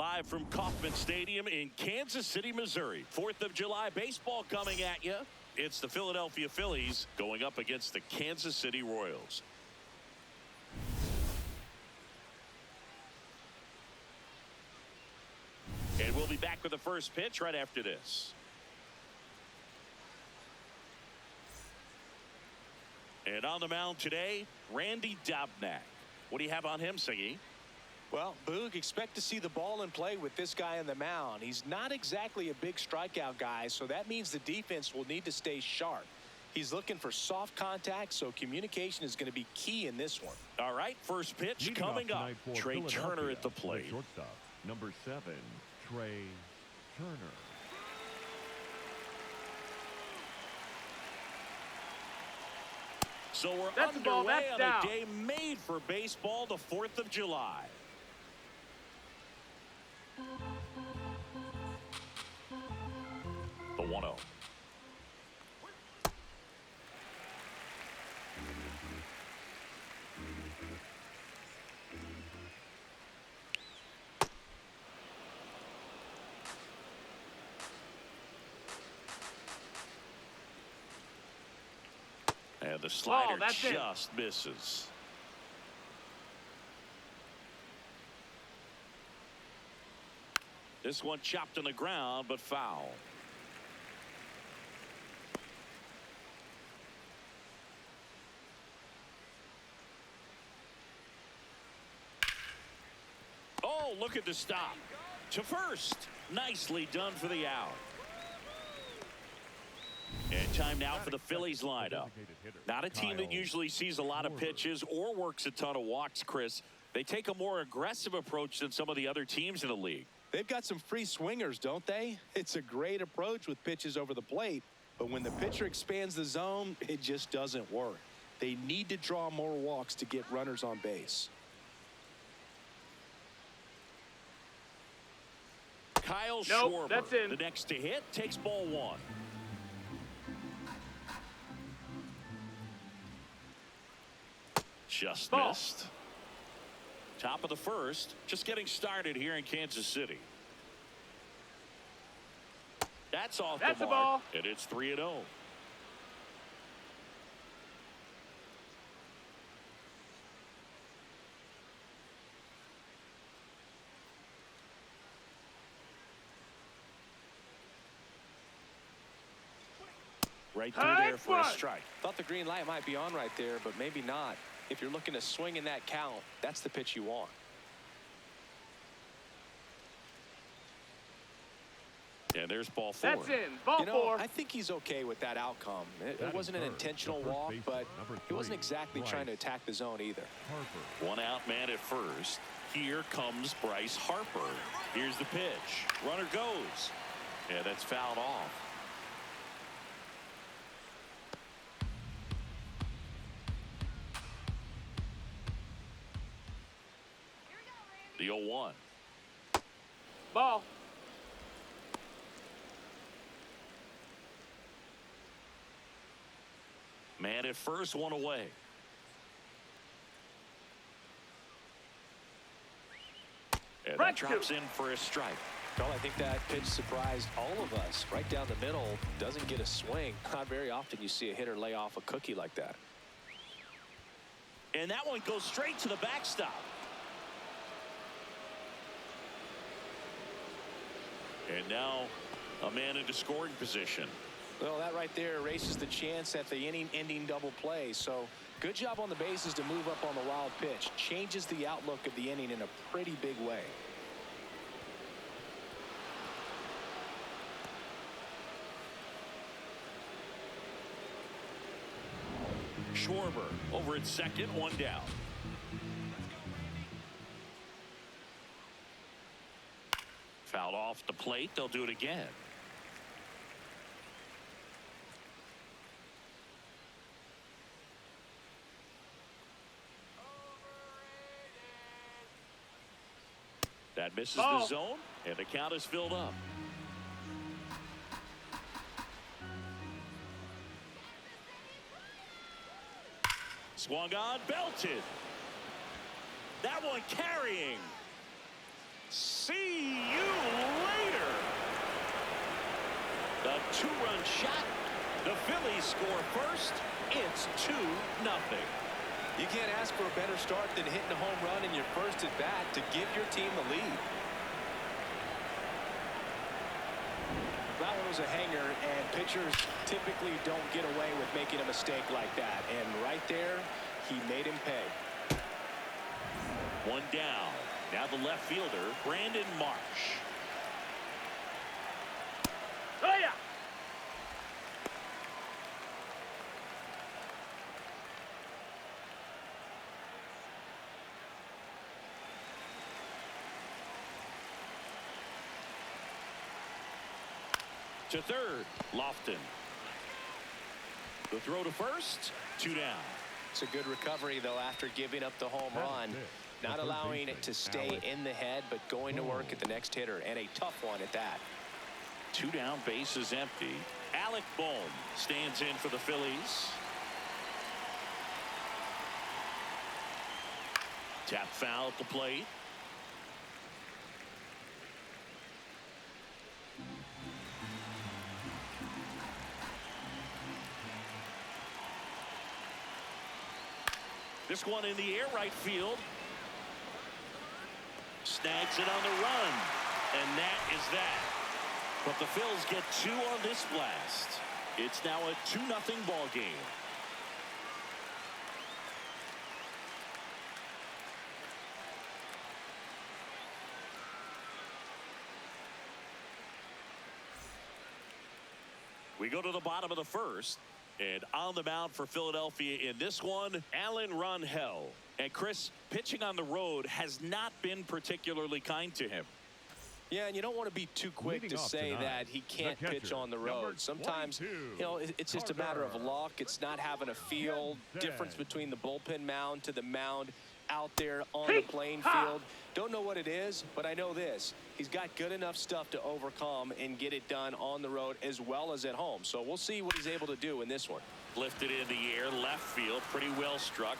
Live from Kauffman Stadium in Kansas City, Missouri. 4th of July baseball coming at you. It's the Philadelphia Phillies going up against the Kansas City Royals. And we'll be back with the first pitch right after this. And on the mound today, Randy Dobnak. What do you have on him, Siggy? Well, Boog, expect to see the ball in play with this guy on the mound. He's not exactly a big strikeout guy, so that means the defense will need to stay sharp. He's looking for soft contact, so communication is going to be key in this one. All right, first pitch coming up. Trey Turner at the plate. Shortstop, number 7, Trey Turner. So we're underway on a day made for baseball, the 4th of July. The 1-0. And the slider just misses. This one chopped on the ground, but foul. Oh, look at the stop. To first. Nicely done for the out. And time now for the Phillies lineup. Not a team that usually sees a lot of pitches or works a ton of walks, Chris. They take a more aggressive approach than some of the other teams in the league. They've got some free swingers, don't they? It's a great approach with pitches over the plate, but when the pitcher expands the zone, it just doesn't work. They need to draw more walks to get runners on base. Kyle Schwarber, the next to hit, takes ball 1. Just missed. Top of the first, just getting started here in Kansas City. That's off the mark. A ball. And it's 3-0. Right through there for a strike. Thought the green light might be on right there, but maybe not. If you're looking to swing in that count, that's the pitch you want. And there's ball 4. That's in. Ball 4. I think he's okay with that outcome. It wasn't an intentional walk, but he wasn't exactly trying to attack the zone either. One out man at first. Here comes Bryce Harper. Here's the pitch. Runner goes. Yeah, that's fouled off. The 0-1. Ball. Man at first, one away. And that drops in for a strike. Well, I think that pitch surprised all of us. Right down the middle, doesn't get a swing. Not very often you see a hitter lay off a cookie like that. And that one goes straight to the backstop. And now a man into scoring position. Well, that right there erases the chance at the inning-ending double play. So good job on the bases to move up on the wild pitch. Changes the outlook of the inning in a pretty big way. Schwarber over at second, one down. Fouled off the plate. They'll do it again. That misses the zone, and the count is filled up. Swung on, belted. That one carrying. See you later. A two-run shot. The Phillies score first. It's 2-0. You can't ask for a better start than hitting a home run in your first at bat to give your team the lead. That one was a hanger, and pitchers typically don't get away with making a mistake like that. And right there, he made him pay. One down. Now the left fielder, Brandon Marsh. Oh, yeah. To third, Lofton. The throw to first, 2 down. It's a good recovery, though, after giving up the home run. Not allowing it to stay in the head, but going to work at the next hitter, and a tough one at that. 2 down, base is empty. Alec Bohm stands in for the Phillies. Tap foul at the plate. This one in the air, right field. Snags it on the run. And that is that. But the Phils get 2 on this blast. It's now a 2-0 ball game. We go to the bottom of the first. And on the mound for Philadelphia in this one, Alan Rangel. And Chris, pitching on the road has not been particularly kind to him. Yeah, and you don't want to be too quick to say that he can't pitch on the road. Sometimes, you know, it's just a matter of luck. It's not having a feel. Difference between the bullpen mound to the mound out there on the playing field. Don't know what it is, but I know this. He's got good enough stuff to overcome and get it done on the road as well as at home. So we'll see what he's able to do in this one. Lifted in the air, left field, pretty well struck.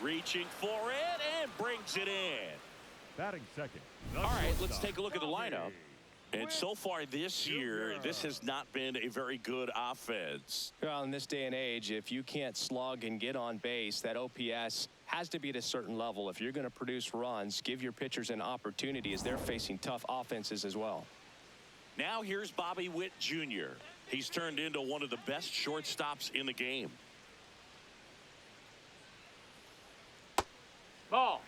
Reaching for it and brings it in. Batting second. All right, let's take a look at the lineup. And so far this year, this has not been a very good offense. Well, in this day and age, if you can't slug and get on base, that OPS has to be at a certain level. If you're going to produce runs, give your pitchers an opportunity as they're facing tough offenses as well. Now here's Bobby Witt Jr. He's turned into one of the best shortstops in the game. Ball.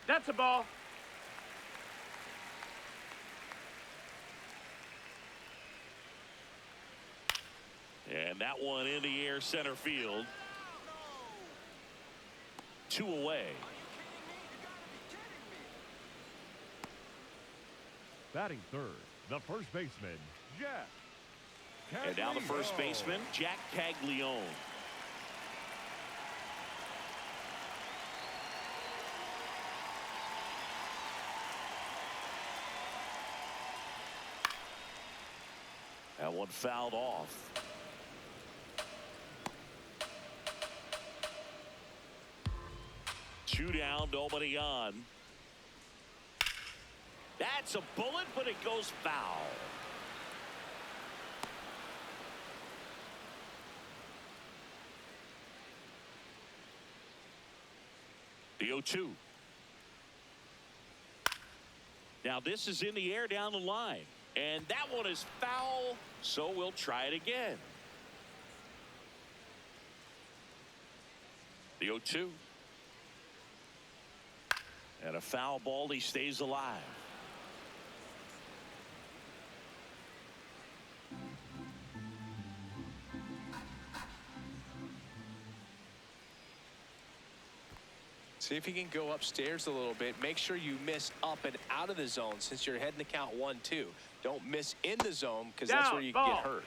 That's a ball. And that one in the air, center field. 2 away. Batting third, the first baseman, Jack. And now the first baseman, Jack Caglione. That one fouled off. Two down, nobody on. That's a bullet, but it goes foul. The 0-2. Now this is in the air down the line. And that one is foul, so we'll try it again. The 0-2. And a foul ball, he stays alive. See if you can go upstairs a little bit. Make sure you miss up and out of the zone since you're heading to count 1-2. Don't miss in the zone because that's where you can get hurt.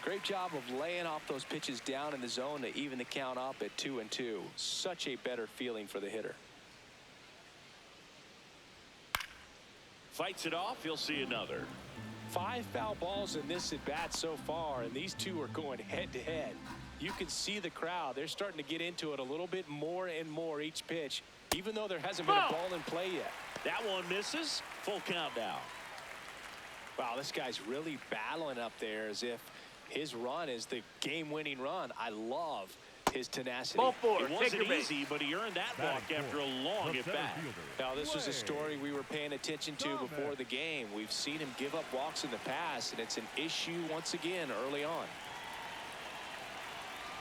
Great job of laying off those pitches down in the zone to even the count up at 2-2. Such a better feeling for the hitter. Fights it off. He'll see another. 5 foul balls in this at bat so far, and these two are going head to head. You can see the crowd. They're starting to get into it a little bit more and more each pitch, even though there hasn't been a ball in play yet. That one misses. Full count now. Wow, this guy's really battling up there as if his run is the game-winning run. I love his tenacity. Ball four. It wasn't easy, but he earned that walk after a long at bat. Now, this was a story we were paying attention to before the game. We've seen him give up walks in the past, and it's an issue once again early on.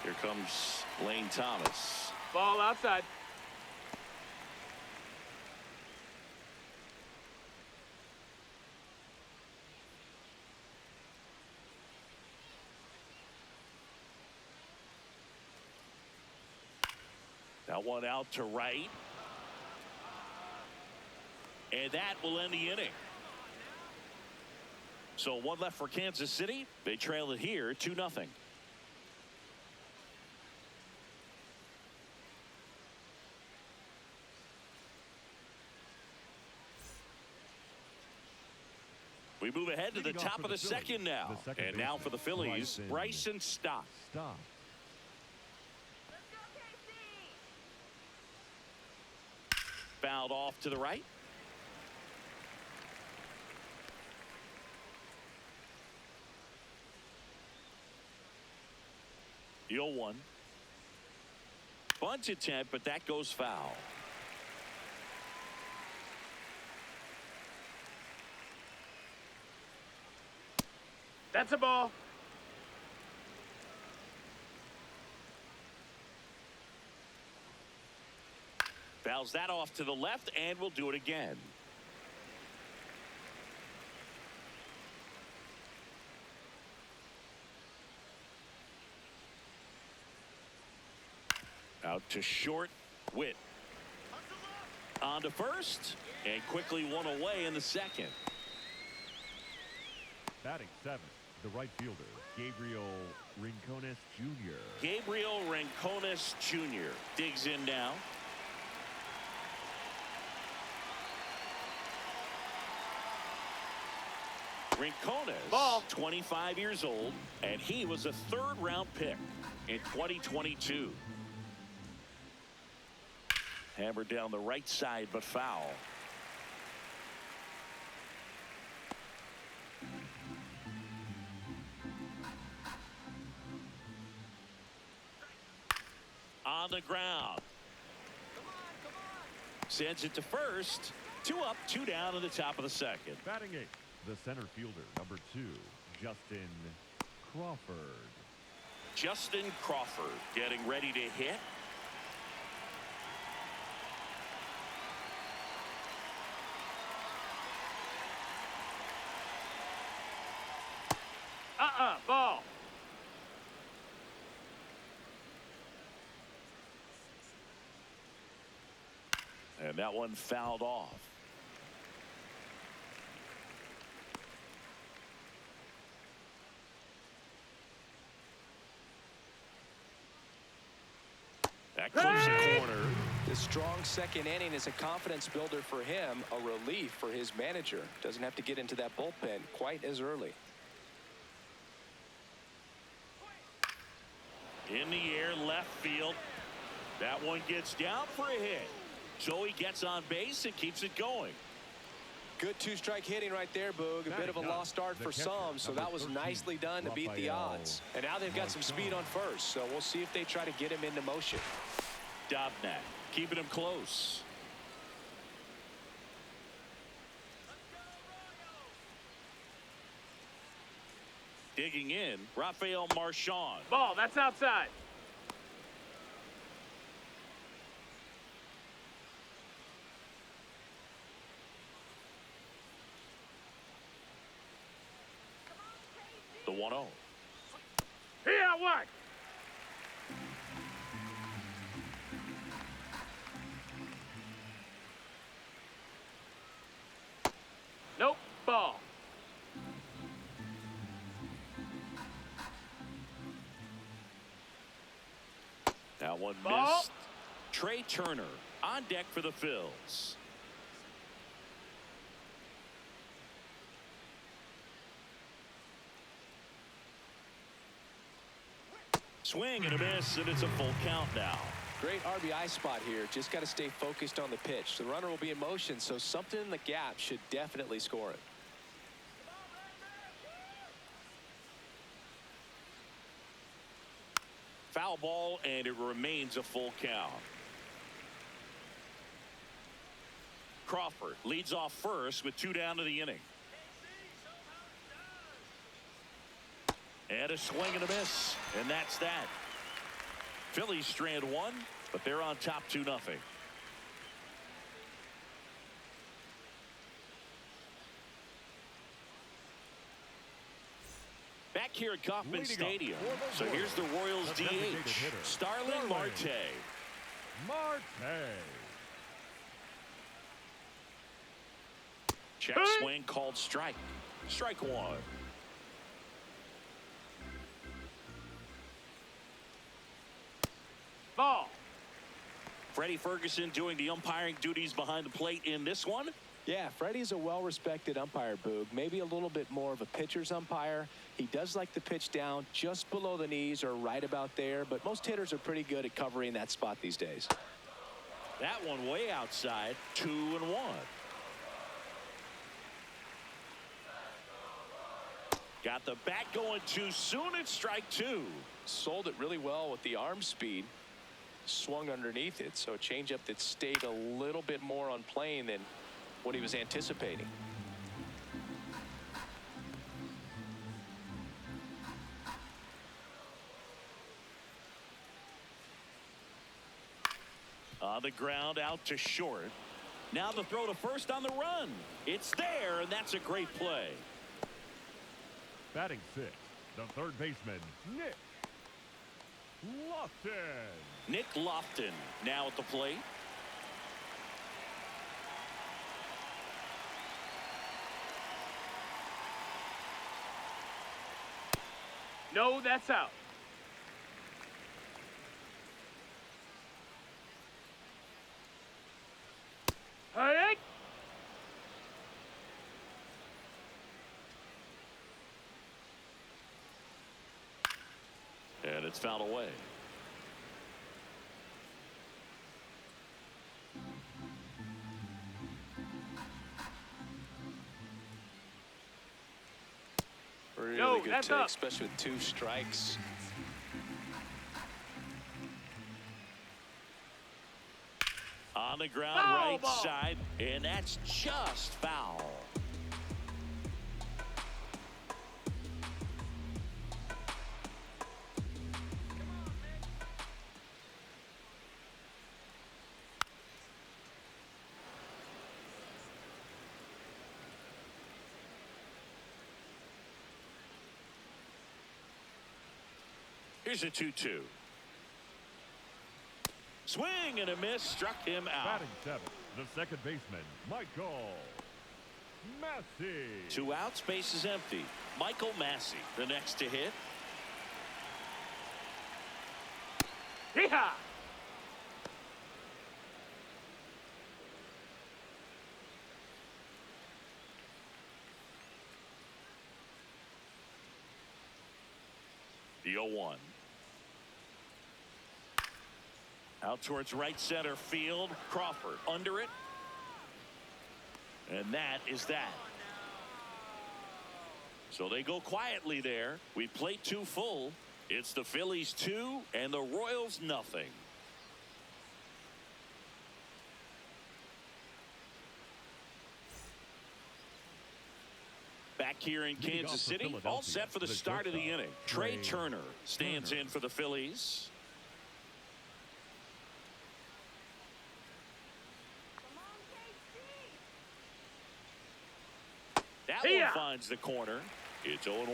Here comes Lane Thomas. Ball outside. That one out to right. And that will end the inning. So one left for Kansas City. They trail it here 2-0. We move ahead to the top of the second now. And now for the Phillies, Bryson Stott. Fouled off to the right. The 0-1. Bunt attempt, but that goes foul. That's a ball. Fouls that off to the left, and we'll do it again. Out to short. Witt. On to first, and quickly one away in the second. Batting 7th, the right fielder, Gabriel Rincones Jr. Gabriel Rincones Jr. digs in now. Rincones, ball. 25 years old, and he was a third-round pick in 2022. Hammered down the right side, but foul. On the ground. Sends it to first. 2 up, 2 down in the top of the second. Batting 8th, the center fielder, number 2, Justin Crawford. Justin Crawford getting ready to hit. Ball. And that one fouled off. That clips the corner. The strong second inning is a confidence builder for him, a relief for his manager. Doesn't have to get into that bullpen quite as early. In the air, left field. That one gets down for a hit. So he gets on base and keeps it going. Good 2-strike hitting right there, Boog. A bit of a lost start for some, so that was nicely done to beat the odds. And now they've got some speed on first, so we'll see if they try to get him into motion. Dobnak keeping him close. Digging in, Rafael Marchand. Ball. That's outside. The 1-0. Here, what? Nope. Ball. That one Ball. missed. Trey Turner on deck for the Phils. Swing and a miss, and it's a full count now. Great RBI spot here. Just got to stay focused on the pitch. The runner will be in motion, so something in the gap should definitely score it. Foul ball, and it remains a full count. Crawford leads off first with 2 down to the inning. And a swing and a miss, and that's that. Phillies strand 1, but they're on top 2-0. Back here at Kauffman Stadium. So here's the Royals DH, Starling Marte. Check swing called strike. Strike 1. Ball. Freddie Ferguson doing the umpiring duties behind the plate in this one. Yeah, Freddie's a well-respected umpire, Boog. Maybe a little bit more of a pitcher's umpire. He does like the pitch down just below the knees or right about there, but most hitters are pretty good at covering that spot these days. That one way outside, 2-1. Got the bat going too soon. It's strike 2. Sold it really well with the arm speed. Swung underneath it, so a changeup that stayed a little bit more on plane than what he was anticipating. On the ground, out to short. Now the throw to first on the run. It's there, and that's a great play. Batting 6, the third baseman, Nick Lofton. Nick Lofton now at the plate. No, that's out. Hey! And it's fouled away. Really good that's take, up. especially with 2 strikes. On the ground, Foul right ball. side, and that's just foul. Here's a 2-2. Swing and a miss, struck him out. Batting 7, the second baseman, Michael Massey. 2 outs, base is empty. Michael Massey, the next to hit. Yeehaw! The 0-1. Out towards right center field. Crawford under it. And that is that. So they go quietly there. We play 2 full. It's the Phillies 2 and the Royals nothing. Back here in Kansas City, all set for the start of the inning. Trey Turner stands in for the Phillies. That one finds the corner. It's 0-1.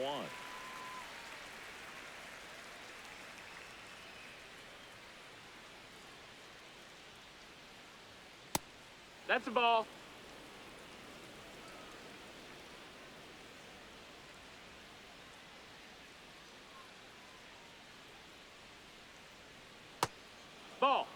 That's a ball. Ball.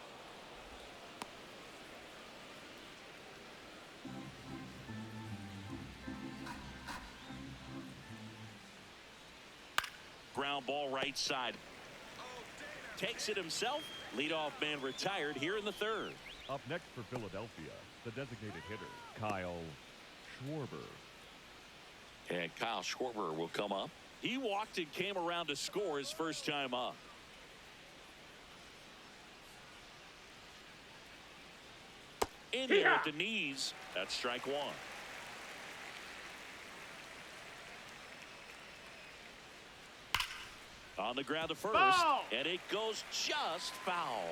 Ground ball right side. takes it himself. Leadoff man retired here in the third. Up next for Philadelphia, the designated hitter, Kyle Schwarber. And Kyle Schwarber will come up. He walked and came around to score his first time up. In there at the knees. That's strike one. On the ground to first. Foul! And it goes just foul.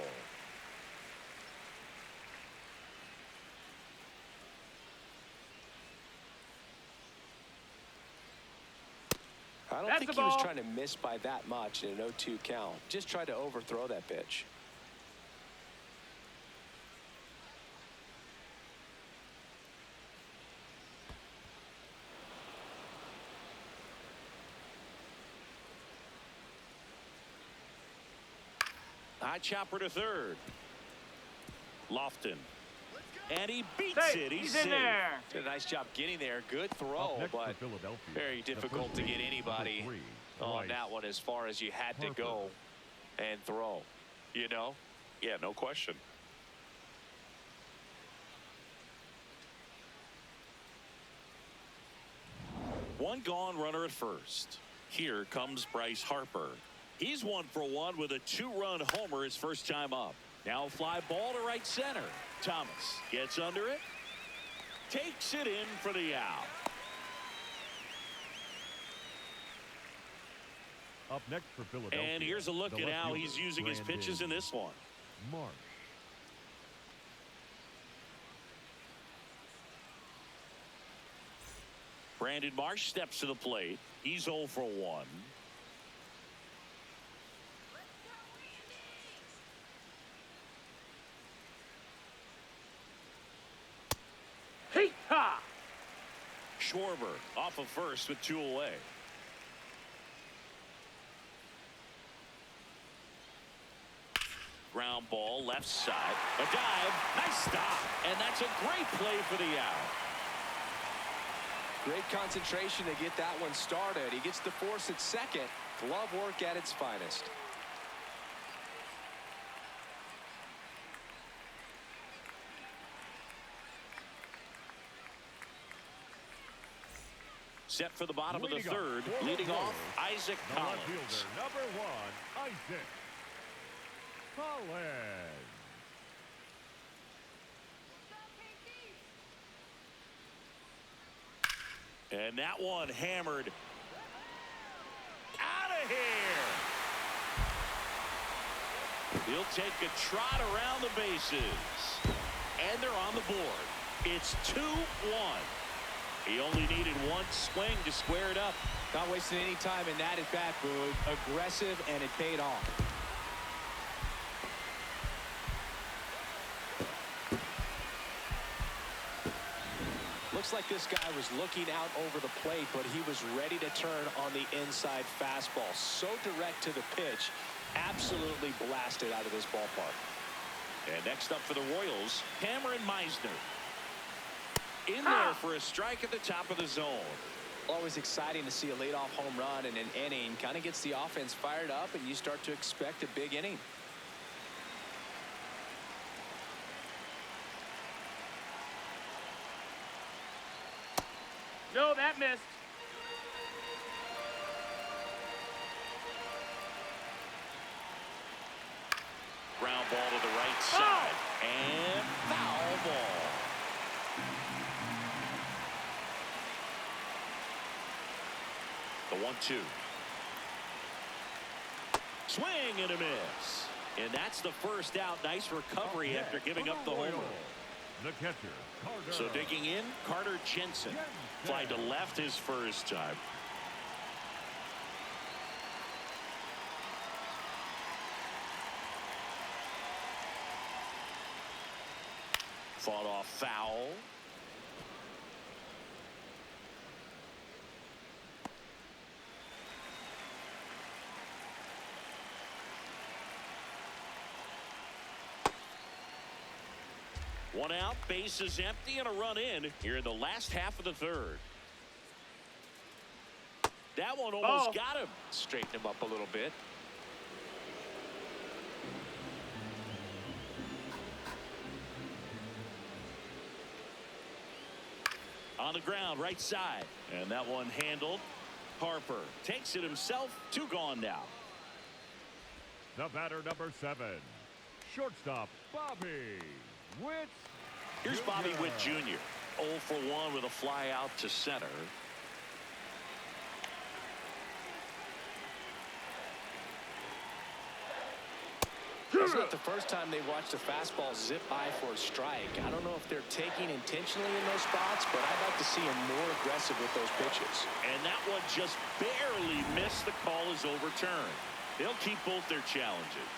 I don't think he was trying to miss by that much in an 0-2 count. Just tried to overthrow that pitch. High chopper to third. Lofton. And he beats it. He's safe. in there. Did a nice job getting there. Good Up throw, next but for Philadelphia, very the difficult first to get baseman, anybody number 3, on Bryce that one as far as you had to Harper. go and throw. You know? Yeah, no question. One gone, runner at first. Here comes Bryce Harper. He's 1 for 1 with a 2-run homer his first time up. Now a fly ball to right center. Thomas gets under it. Takes it in for the out. Up next for Philadelphia. And here's a look the at left how fielder, he's using his pitches in this one. Mark. Brandon Marsh steps to the plate. He's 0 for 1. Hee-ha! Schwarber off of first with 2 away. Ground ball left side. A dive. Nice stop. And that's a great play for the out. Great concentration to get that one started. He gets the force at second. Glove work at its finest. Set for the bottom of the Leading third. off, Leading Royals, off, Isaac the left Collins. fielder, number 1, Isaac Collins. And that one hammered out of here. He'll take a trot around the bases. And they're on the board. It's 2-1. He only needed one swing to square it up. Not wasting any time in that at bat, Boog. Aggressive, and it paid off. Looks like this guy was looking out over the plate, but he was ready to turn on the inside fastball. So direct to the pitch. Absolutely blasted out of this ballpark. And next up for the Royals, Cameron Meisner. In there for a strike at the top of the zone. Always exciting to see a leadoff home run in an inning. Kind of gets the offense fired up, and you start to expect a big inning. No, that missed. Ground ball to the right side. And foul ball. The 1-2. Swing and a miss. And that's the first out. Nice recovery after giving up the homer. The catcher, Carter. So digging in, Carter Jensen. Fly to left his first time. Fought off foul. One out, bases empty, and a run in here in the last half of the third. That one almost got him. Straighten him up a little bit. On the ground, right side. And that one handled. Harper takes it himself. 2 gone now. The batter, number 7. Shortstop, Bobby Witt. Here's Jr. Bobby Witt Jr. 0 for 1 with a fly out to center. It's not the first time they watched a fastball zip by for a strike. I don't know if they're taking intentionally in those spots, but I'd like to see him more aggressive with those pitches. And that one just barely missed. The call is overturned. They'll keep both their challenges.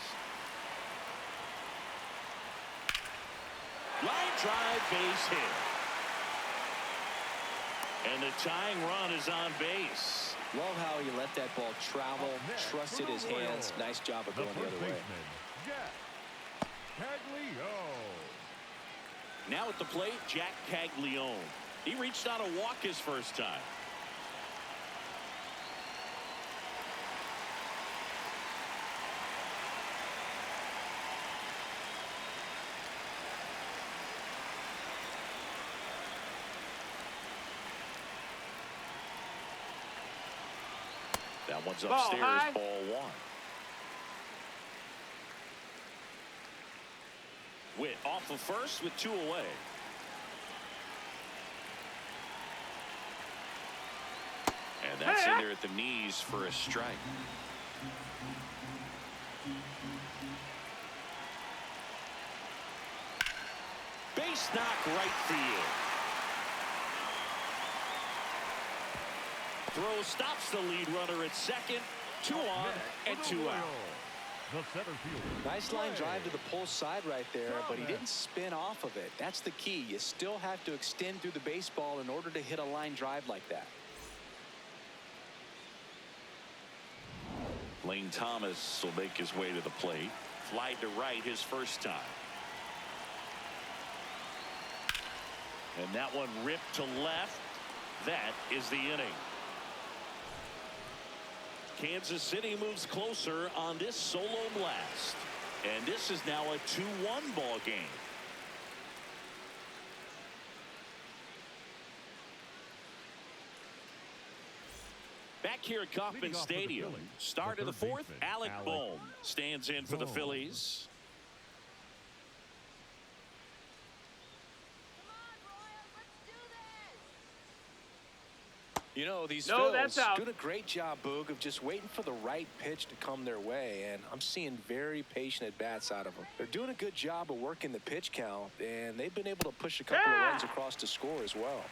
Line drive, base hit. And the tying run is on base. Love how he let that ball travel, trusted his hands. Nice job of going the other way. Now at the plate, Jack Caglione. He reached out a walk his first time. That one's upstairs, ball 1. Witt off of first with 2 away. And that's in there at the knees for a strike. Base knock, right field. Throw stops the lead runner at second. 2 on and 2 out. The center fielder. Nice line drive to the pull side right there, but he didn't spin off of it. That's the key. You still have to extend through the baseball in order to hit a line drive like that. Lane Thomas will make his way to the plate. Flied to right his first time. And that one ripped to left. That is the inning. Kansas City moves closer on this solo blast. And this is now a 2-1 ball game. Back here at Kauffman Stadium, start of the 4th, Alec Bohm stands in for the Phillies. You know, these No, Phils that's out. doing a great job, Boog, of just waiting for the right pitch to come their way, and I'm seeing very patient at-bats out of them. They're doing a good job of working the pitch count, and they've been able to push a couple of runs across to score as well.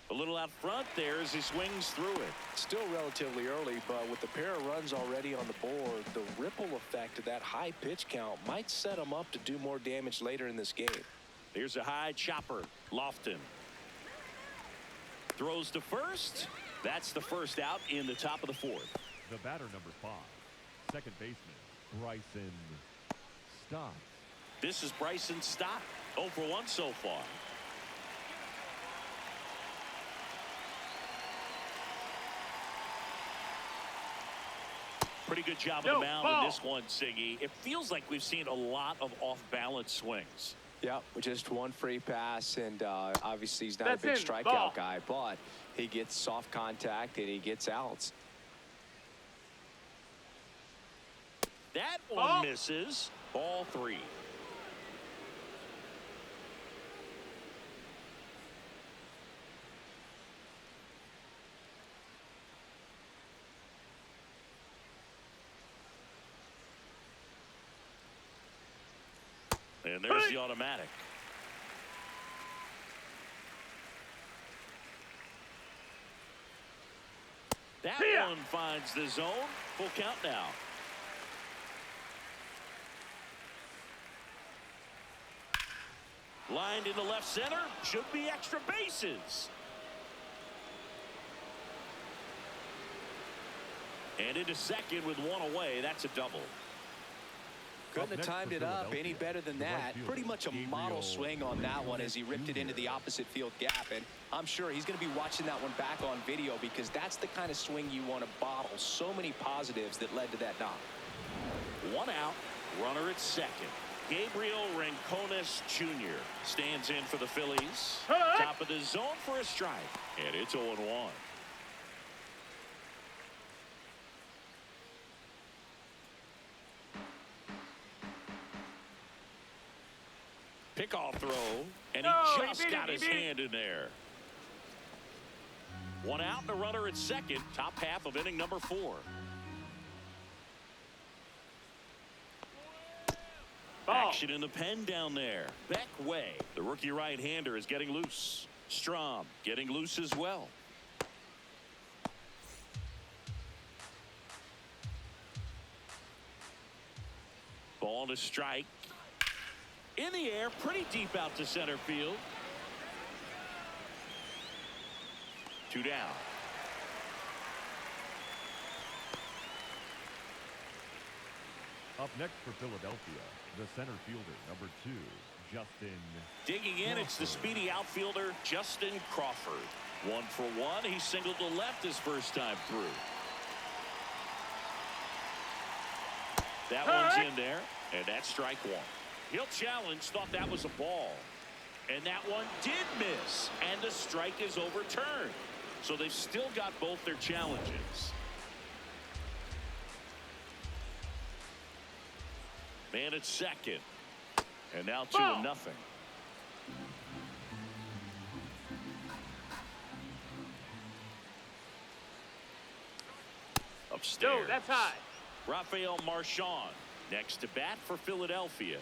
A little out front there as he swings through it. Still relatively early, but with the pair of runs already on the board, the ripple effect of that high pitch count might set them up to do more damage later in this game. Here's a high chopper. Lofton throws to first. That's the first out in the top of the 4th. The batter, number 5. Second baseman, Bryson Stott. This is Bryson Stott. 0 for 1 so far. Pretty good job on the mound in this one, Siggy. It feels like we've seen a lot of off-balance swings. Yeah, with just one free pass, and obviously he's not a big strikeout guy, but he gets soft contact and he gets outs. That one misses. Ball 3. And there's the automatic. That one finds the zone. Full count now. Lined into left center. Should be extra bases. And into second with 1 away. That's a double. Couldn't have timed it up any better than that. Pretty much a model swing on that one as he ripped it into the opposite field gap. And I'm sure he's going to be watching that one back on video because that's the kind of swing you want to bottle. So many positives that led to that knock. One out, runner at second. Gabriel Rincones Jr. stands in for the Phillies. Top of the zone for a strike. And it's 0-1. Pickoff throw, and he just got his hand in there. One out and a runner at second. Top half of inning number 4. Action in the pen down there. Back way. The rookie right-hander is getting loose. Strom getting loose as well. Ball to strike. In the air, pretty deep out to center field. 2 down. Up next for Philadelphia, the center fielder, number 2, Justin. Digging in, it's the speedy outfielder, Justin Crawford. 1 for 1. He singled to left his first time through. That one's in there, and that's strike 1. He'll challenge, thought that was a ball. And that one did miss, and the strike is overturned. So they've still got both their challenges. Man at second. And now 2-0. Upstairs. No, that's high. Rafael Marchand next to bat for Philadelphia.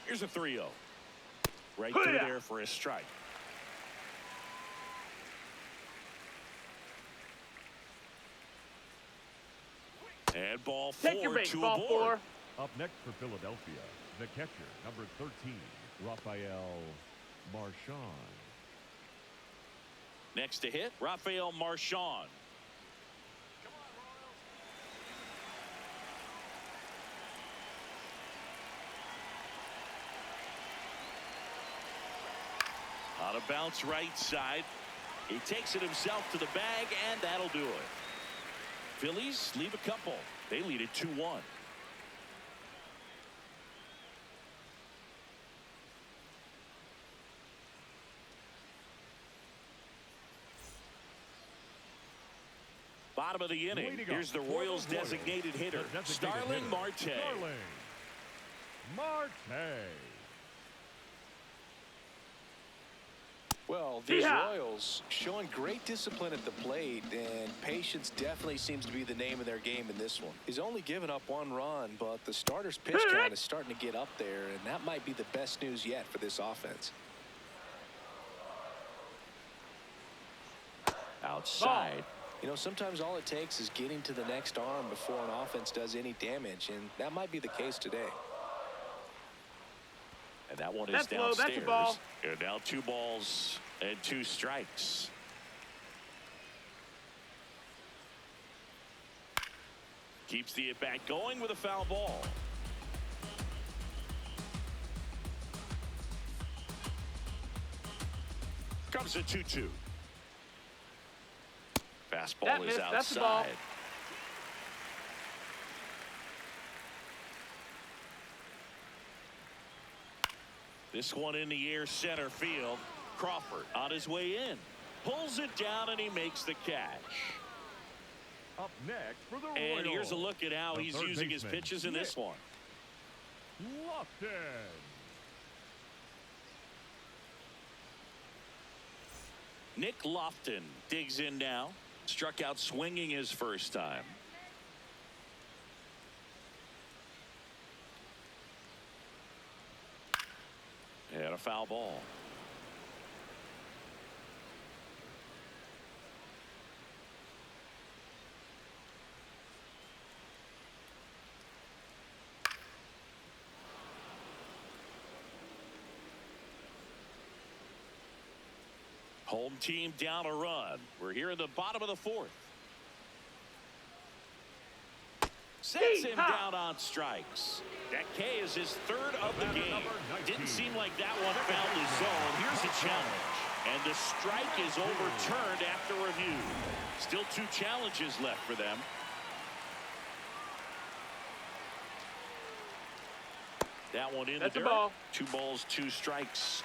Here's a 3-0. Right through there for a strike. And ball 4 to a board. Up next for Philadelphia, the catcher, number 13, Rafael Marchand. Next to hit, Rafael Marchand. On a bounce right side. He takes it himself to the bag, and that'll do it. Phillies leave a couple. They lead it 2-1. Bottom of the inning. Here's the Royals' designated hitter, Starling Marte. Starling Marte. Well, these Royals showing great discipline at the plate, and patience definitely seems to be the name of their game in this one. He's only given up 1 run, but the starter's pitch count is starting to get up there, and that might be the best news yet for this offense. Outside. You know, sometimes all it takes is getting to the next arm before an offense does any damage, and that might be the case today. And that one is that's downstairs. Low. That's a ball. And now 2 balls and 2 strikes. Keeps the at-bat going with a foul ball. Comes a 2-2. Fastball is outside. That's a ball. This one in the air, center field. Crawford on his way in. Pulls it down, and he makes the catch. Up next for the Royals. And here's a look at how he's using his pitches in this one. Lofton. Nick Lofton digs in now. Struck out swinging his first time. And a foul ball. Home team down a run. We're here in the bottom of the 4th. Sets him down on strikes. That K is his 3rd of the game. Didn't seem like that one found his zone. Here's a challenge. And the strike is overturned after review. Still 2 challenges left for them. That one in the dirt. That's a ball. 2 balls, 2 strikes.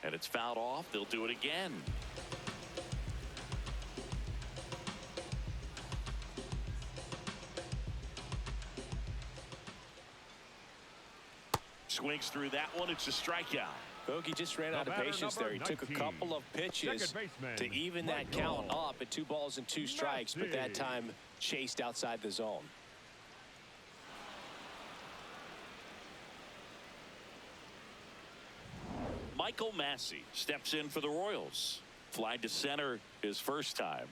And it's fouled off. They'll do it again. Swings through that one. It's a strikeout. Bogey just ran out of patience there. He took a couple of pitches to even that count up at 2 balls and 2 strikes, but that time chased outside the zone. Michael Massey steps in for the Royals. Fly to center his first time.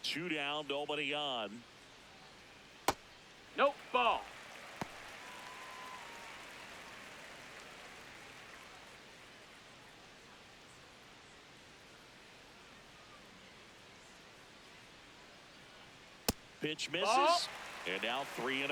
Two down, nobody on. Nope, ball. Pitch misses. Ball. And now 3-0.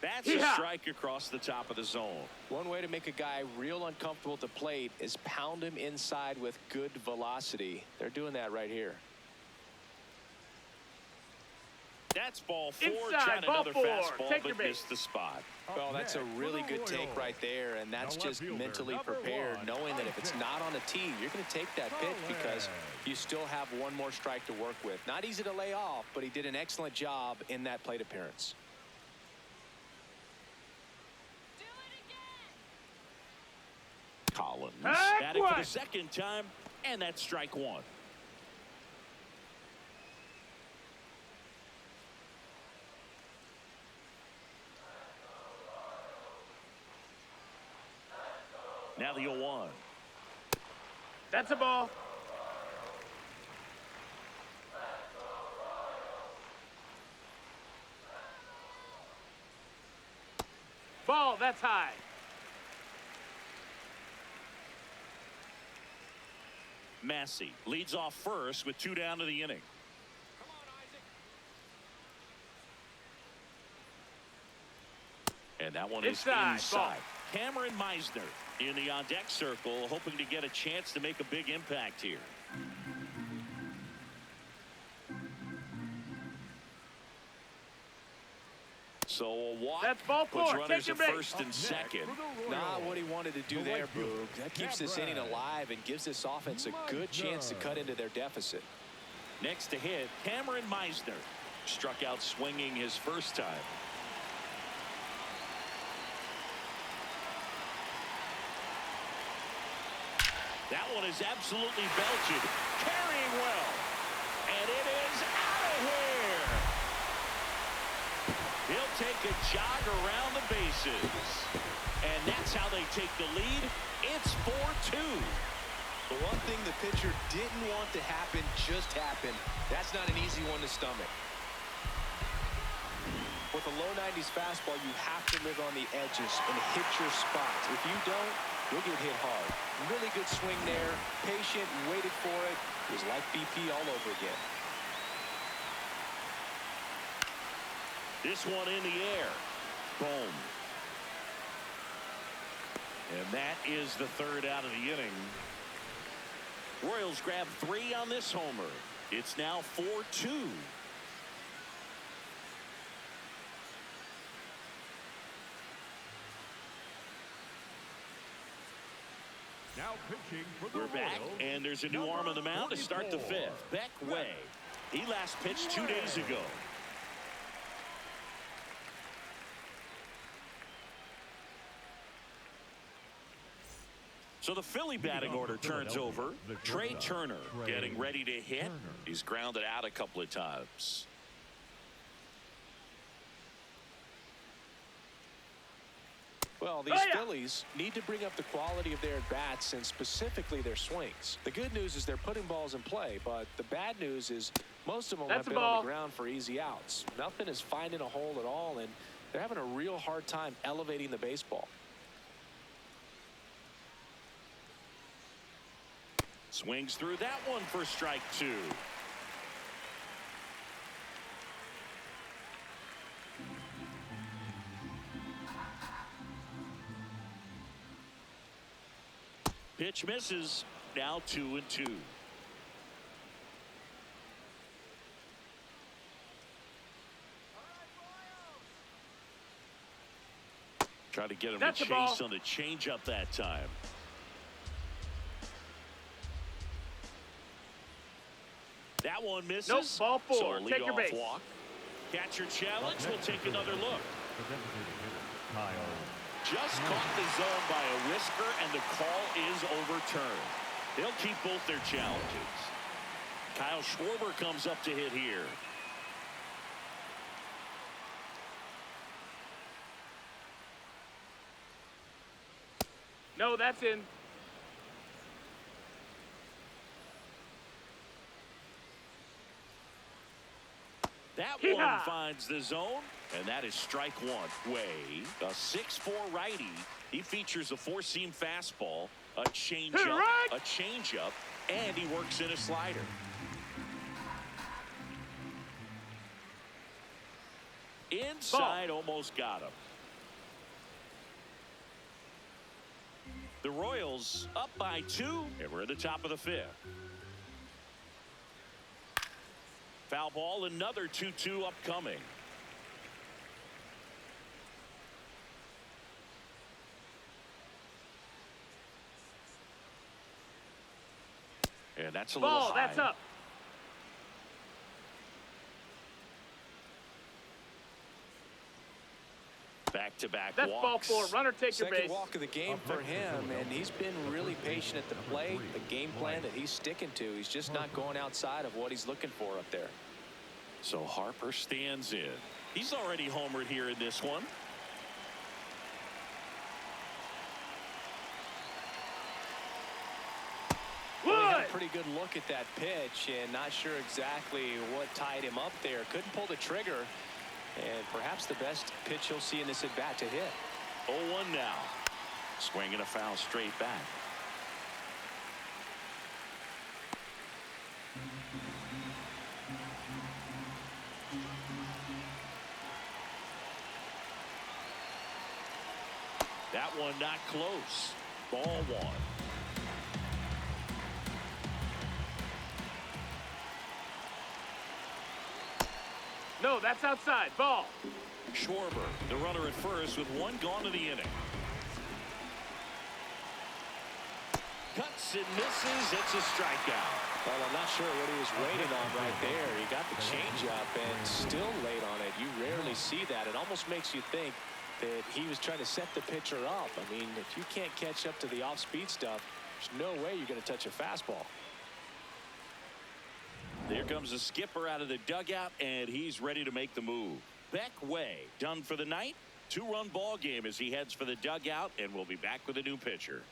That's a strike across the top of the zone. One way to make a guy real uncomfortable at the plate is pound him inside with good velocity. They're doing that right here. That's ball 4. Inside, Trying ball another 4. fastball, Take but your base. missed the spot. Well, that's a really good take right there, and that's just mentally prepared, knowing that if it's not on a tee, you're going to take that pitch because you still have one more strike to work with. Not easy to lay off, but he did an excellent job in that plate appearance. Collins batting for the second time, and that's strike 1. Now the 0-1. That's a ball. Ball, that's high. Massey leads off first with 2 down to the inning. And that one is inside. Ball. Cameron Meisner in the on-deck circle, hoping to get a chance to make a big impact here. So a walk. That's ball 4. Puts runners Take at your base. first and second. Not what he wanted to do there, Boog. That keeps this inning alive and gives this offense a good chance to cut into their deficit. Next to hit, Cameron Meisner. Struck out swinging his first time. That one is absolutely belted. Carrying well. And it is out of here. He'll take a jog around the bases. And that's how they take the lead. It's 4-2. The one thing the pitcher didn't want to happen just happened. That's not an easy one to stomach. With a low 90s fastball, you have to live on the edges and hit your spots. If you don't, you'll get hit hard. Really good swing there. Patient, waited for it. It was like BP all over again. This one in the air. Boom. And that is the 3rd out of the inning. Royals grab 3 on this homer. It's now 4-2. Now pitching for the We're back, Royals, and there's a new arm on the mound to start the 5th. Beck Way. He last pitched 2 days ago. So the Philly batting order turns over. Trey Turner getting ready to hit. He's grounded out a couple of times. Well, these Phillies need to bring up the quality of their at-bats and specifically their swings. The good news is they're putting balls in play, but the bad news is most of them have been on the ground for easy outs. Nothing is finding a hole at all, and they're having a real hard time elevating the baseball. Swings through that one for strike 2. Pitch misses. Now 2-2. Try to get him to chase on the changeup that time. That one misses. Nope, ball 4. So Take your base. walk. Catcher challenge. We'll take another look. Just caught the zone by a whisker, and the call is overturned. They'll keep both their challenges. Kyle Schwarber comes up to hit here. No, that's in. That one finds the zone, and that is strike 1. Way, a 6'4" righty. He features a 4-seam fastball, a changeup, and he works in a slider. Inside, almost got him. The Royals up by 2, and we're at the top of the 5th. Foul ball, another 2-2 upcoming. And that's a little high. That's up. Back-to-back That's walks. ball 4. Runner, take your base. Second walk of the game for him, and he's been really patient at the plate. The game plan that he's sticking to, he's just not going outside of what he's looking for up there. So Harper stands in. He's already homered here in this one. Well, he had a pretty good look at that pitch and not sure exactly what tied him up there. Couldn't pull the trigger, and perhaps the best pitch he'll see in this at bat to hit. 0-1 now. Swinging a foul straight back. That one not close. Ball 1. No, that's outside. Ball. Schwarber, the runner at first with 1 gone in the inning. Cuts and misses. It's a strikeout. Well, I'm not sure what he was waiting on right there. He got the changeup and still late on it. You rarely see that. It almost makes you think that he was trying to set the pitcher up. I mean, if you can't catch up to the off-speed stuff, there's no way you're going to touch a fastball. There comes the skipper out of the dugout, and he's ready to make the move. Beck Way done for the night. 2-run ball game as he heads for the dugout, and we'll be back with a new pitcher.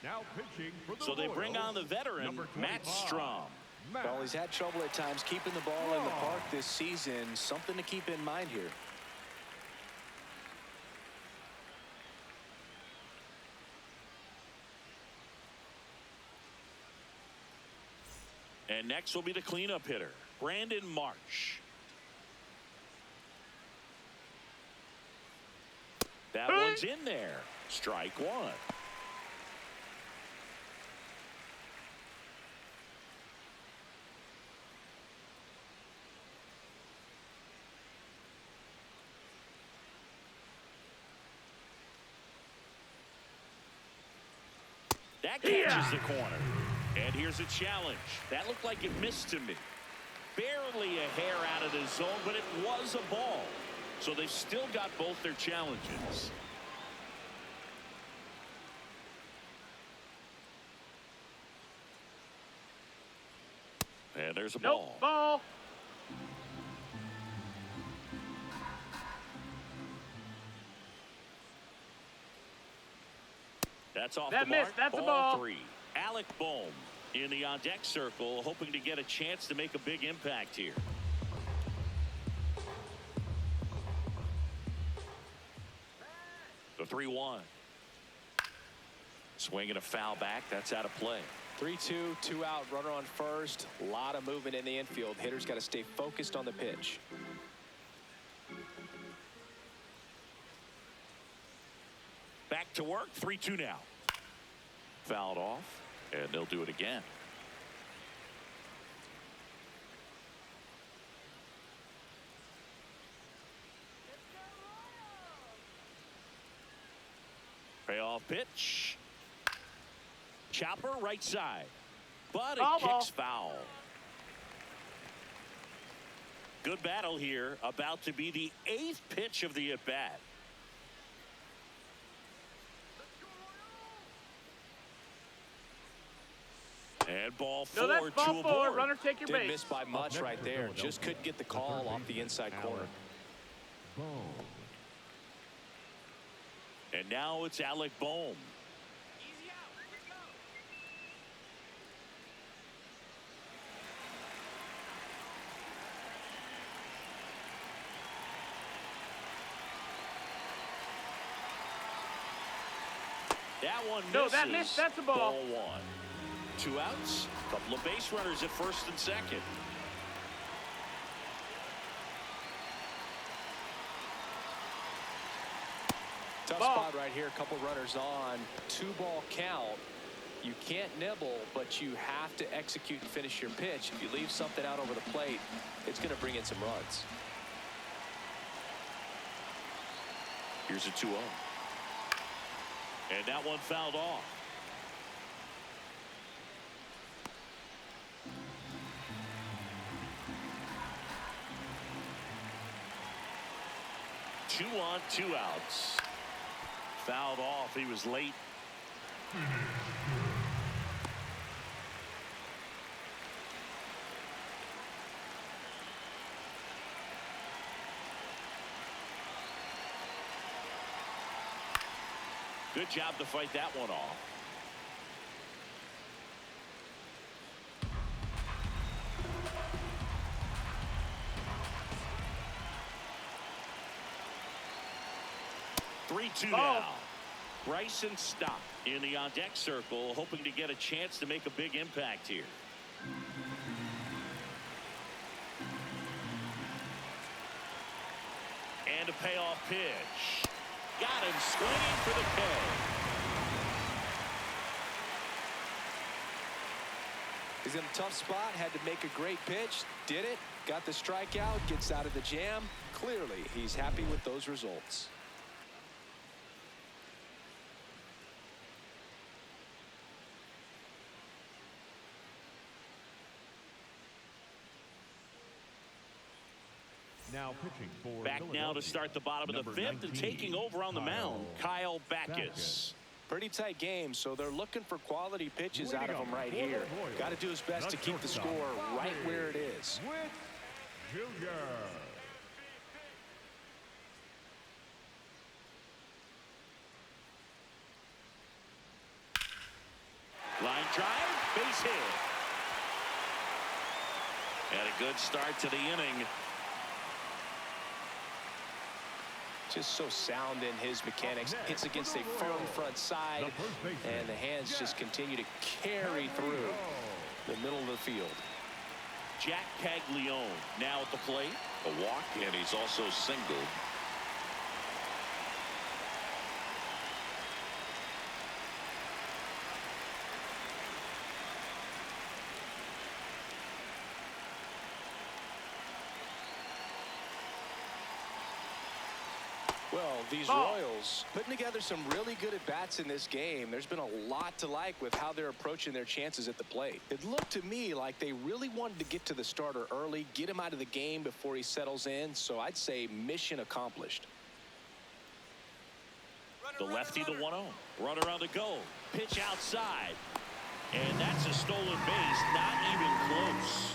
Now pitching for the So they bring Royals, on the veteran, Matt Strom. Well, he's had trouble at times keeping the ball in the park this season. Something to keep in mind here. And next will be the cleanup hitter, Brandon Marsh. That one's in there. Strike 1. That catches the corner. And here's a challenge. That looked like it missed to me. Barely a hair out of the zone, but it was a ball. So they've still got both their challenges. And there's a Nope. ball. Ball. That's off That the mark. missed. That's a ball. 3. Alec Bohm in the on-deck circle, hoping to get a chance to make a big impact here. The 3-1. Swing and a foul back. That's out of play. 3-2, 2 out, runner on first. A lot of movement in the infield. Hitters got to stay focused on the pitch. Back to work. 3-2 now. Fouled off, and they'll do it again. Payoff pitch. Chopper right side. But it kicks foul. Good battle here. About to be the 8th pitch of the at-bat. And ball 4 No, that's ball to 4. aboard. Runner, take your Didn't base. miss by much right there. Just couldn't get the call off the inside corner. Boom. And now it's Alec Bohm. That one misses. No, that missed. That's a ball. Ball 1. 2 outs. Couple of base runners at first and second. Tough spot right here. A couple runners on. 2-ball count. You can't nibble, but you have to execute and finish your pitch. If you leave something out over the plate, it's going to bring in some runs. Here's a 2-0. And that one fouled off. Two on, 2 outs. Fouled off. He was late. Good job to fight that one off. Three-two now. Bryson Stott in the on-deck circle, hoping to get a chance to make a big impact here. And a payoff pitch. Got him swinging for the K. He's in a tough spot, had to make a great pitch, did it, got the strikeout, gets out of the jam. Clearly, he's happy with those results. Now pitching for Back now to start the bottom of the 5th and taking over on the mound, Kyle Backus. Pretty tight game, so they're looking for quality pitches out of him right here. Got to do his best to keep the score right where it is. Junior. Line drive, base hit. And a good start to the inning. Just so sound in his mechanics. Hits against a firm front side, and the hands just continue to carry through the middle of the field. Jack Caglione now at the plate. A walk, and he's also singled. Well, these Royals putting together some really good at-bats in this game. There's been a lot to like with how they're approaching their chances at the plate. It looked to me like they really wanted to get to the starter early, get him out of the game before he settles in. So I'd say mission accomplished. The lefty, the 1-0. Runner on the go. Pitch outside. And that's a stolen base. Not even close.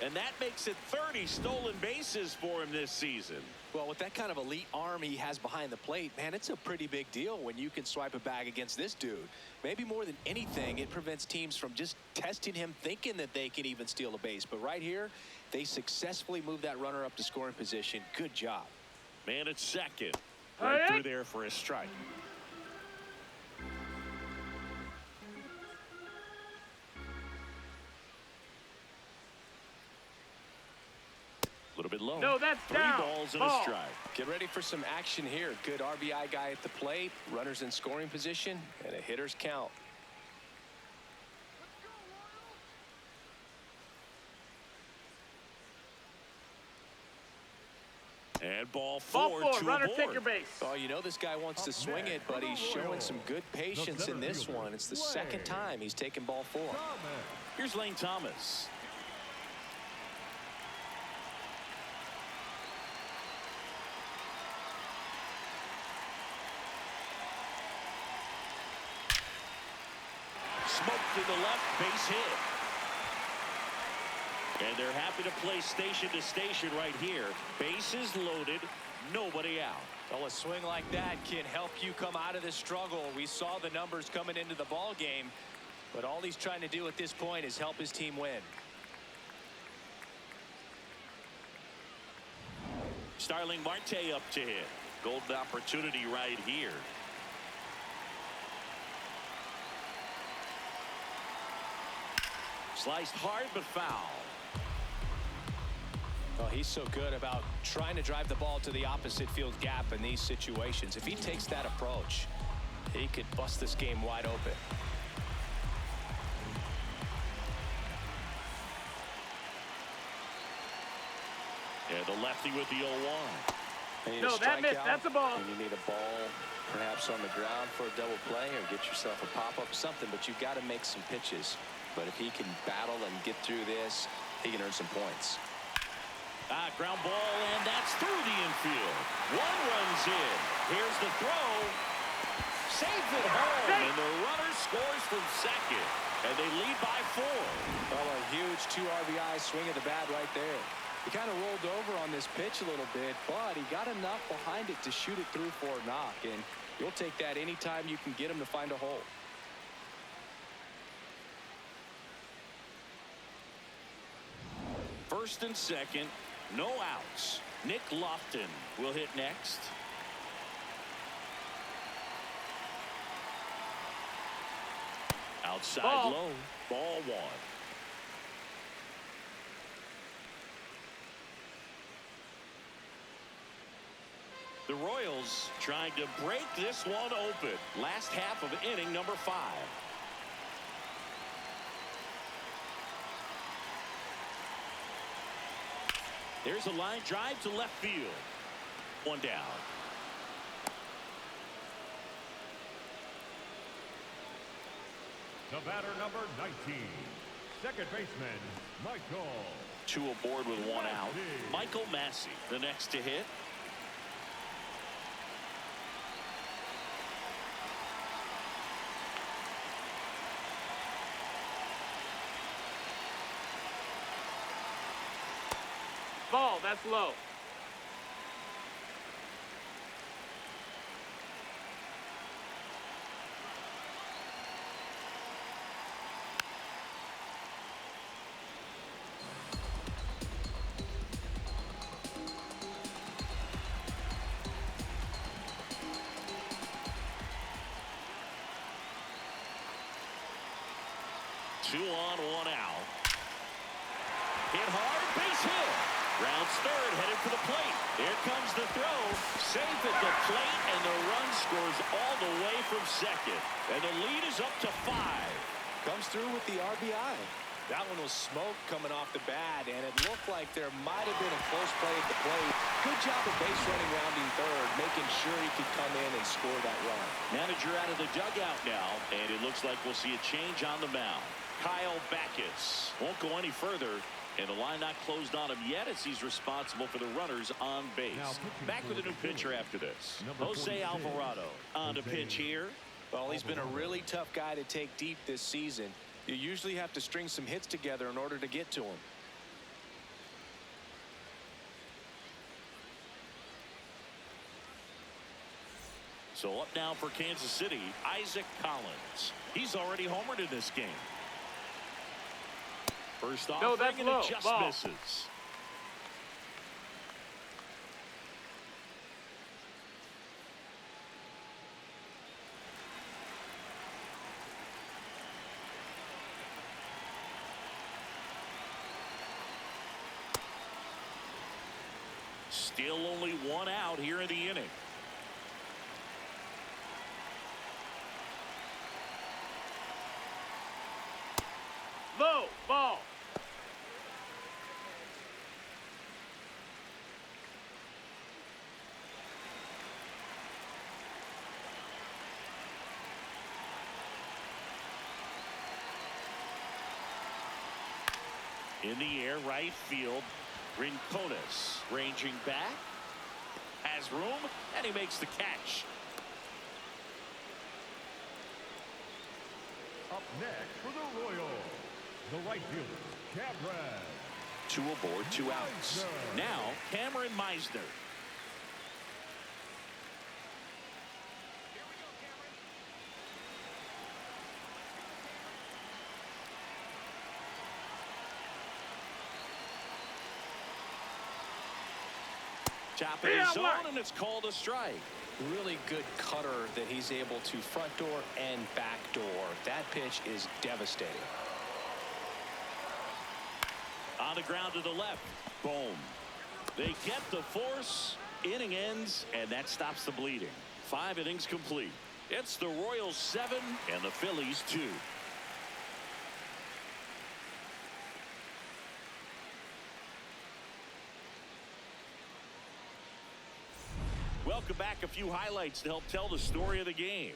and that makes it 30 stolen bases for him this season. Well, with that kind of elite arm he has behind the plate, man, it's a pretty big deal when you can swipe a bag against this dude. Maybe more than anything, it prevents teams from just testing him, thinking that they can even steal a base. But right here, they successfully moved that runner up to scoring position. Good job. Man at second. Right through there for a strike. A little bit low. No, that's down. 3 balls and Ball. a strike. Get ready for some action here. Good RBI guy at the plate, runners in scoring position, and a hitter's count. And ball Ball 4 4, to runner aboard. take your base. Oh, you know this guy wants to swing it, but he's showing some good patience in this one. It's the second time he's taken ball 4. Here's Lane Thomas. Smoked to the left, base hit. And they're happy to play station to station right here. Bases loaded, nobody out. Well, a swing like that can help you come out of this struggle. We saw the numbers coming into the ball game, but all he's trying to do at this point is help his team win. Starling Marte up to hit. Golden opportunity right here. Sliced hard but foul. Well, he's so good about trying to drive the ball to the opposite field gap in these situations. If he takes that approach, he could bust this game wide open. Yeah, the lefty with the 0-1. No, that missed. That's a ball. And you need a ball perhaps on the ground for a double play or get yourself a pop-up something, but you've got to make some pitches. But if he can battle and get through this, he can earn some points. Ground ball, and that's through the infield. 1 runs in. Here's the throw. Saves it home, and the runner scores from second. And they lead by 4. Well, a huge 2 RBI swing of the bat right there. He kind of rolled over on this pitch a little bit, but he got enough behind it to shoot it through for a knock. And you'll take that anytime you can get him to find a hole. First and second, no outs. Nick Lofton will hit next. Outside Ball. low. Ball 1. The Royals trying to break this one open. Last half of inning number 5. There's a line drive to left field. 1 down. The batter number 19, second baseman, Michael. 2 aboard with 1 out. Michael Massey, the next to hit. Ball, that's low. Two on, 1 out. Hit hard, base hit. Rounds third, headed for the plate. Here comes the throw. Safe at the plate, and the run scores all the way from second. And the lead is up to 5. Comes through with the RBI. That one was smoke coming off the bat, and it looked like there might have been a close play at the plate. Good job of base running rounding third, making sure he could come in and score that run. Manager out of the dugout now, and it looks like we'll see a change on the mound. Kyle Backus won't go any further, and the line not closed on him yet as he's responsible for the runners on base. Back with a new pitcher after this. Jose Alvarado on to pitch here. Well, he's been a really tough guy to take deep this season. You usually have to string some hits together in order to get to him. So up now for Kansas City, Isaac Collins. He's already homered in this game. First offering, that's and low. it just Ball. misses. Still only one out here in the inning. Low. Ball. In the air, right field. Rincones ranging back. Has room, and he makes the catch. Up next for the Royals, the right fielder, Cameron. 2 aboard, 2 outs. Now, Cameron Meisner. Top of his zone, and it's called a strike. Really good cutter that he's able to front door and back door. That pitch is devastating. On the ground to the left. Boom. They get the force. Inning ends, and that stops the bleeding. 5 innings complete. It's the Royals 7 and the Phillies 2. Welcome back. A few highlights to help tell the story of the game.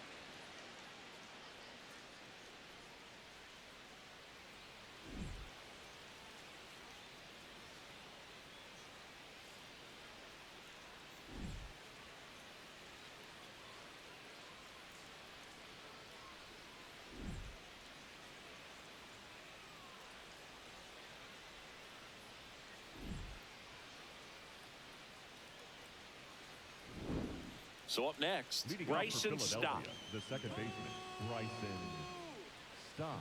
So up next, Leading Bryson off for Stott. Philadelphia, the second baseman, Bryson Stott.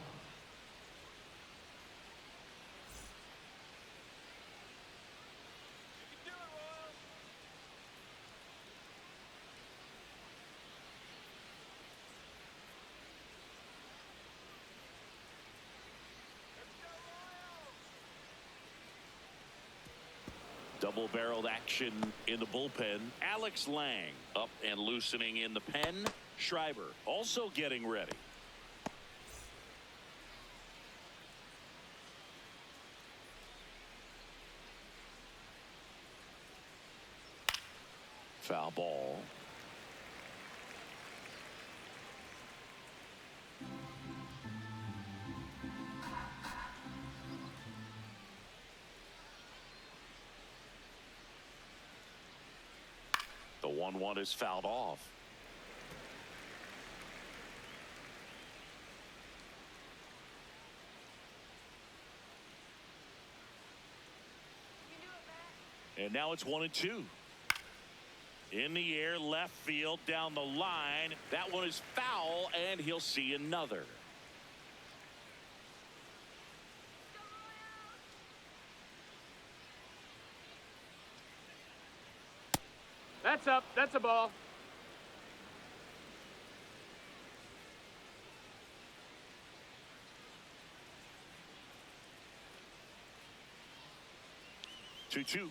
Double-barreled action in the bullpen. Alex Lang up and loosening in the pen. Schreiber also getting ready. Foul ball. The 1-1 is fouled off. And now it's 1-2. In the air, left field, down the line. That one is foul, and he'll see another. That's up. That's a ball. Two.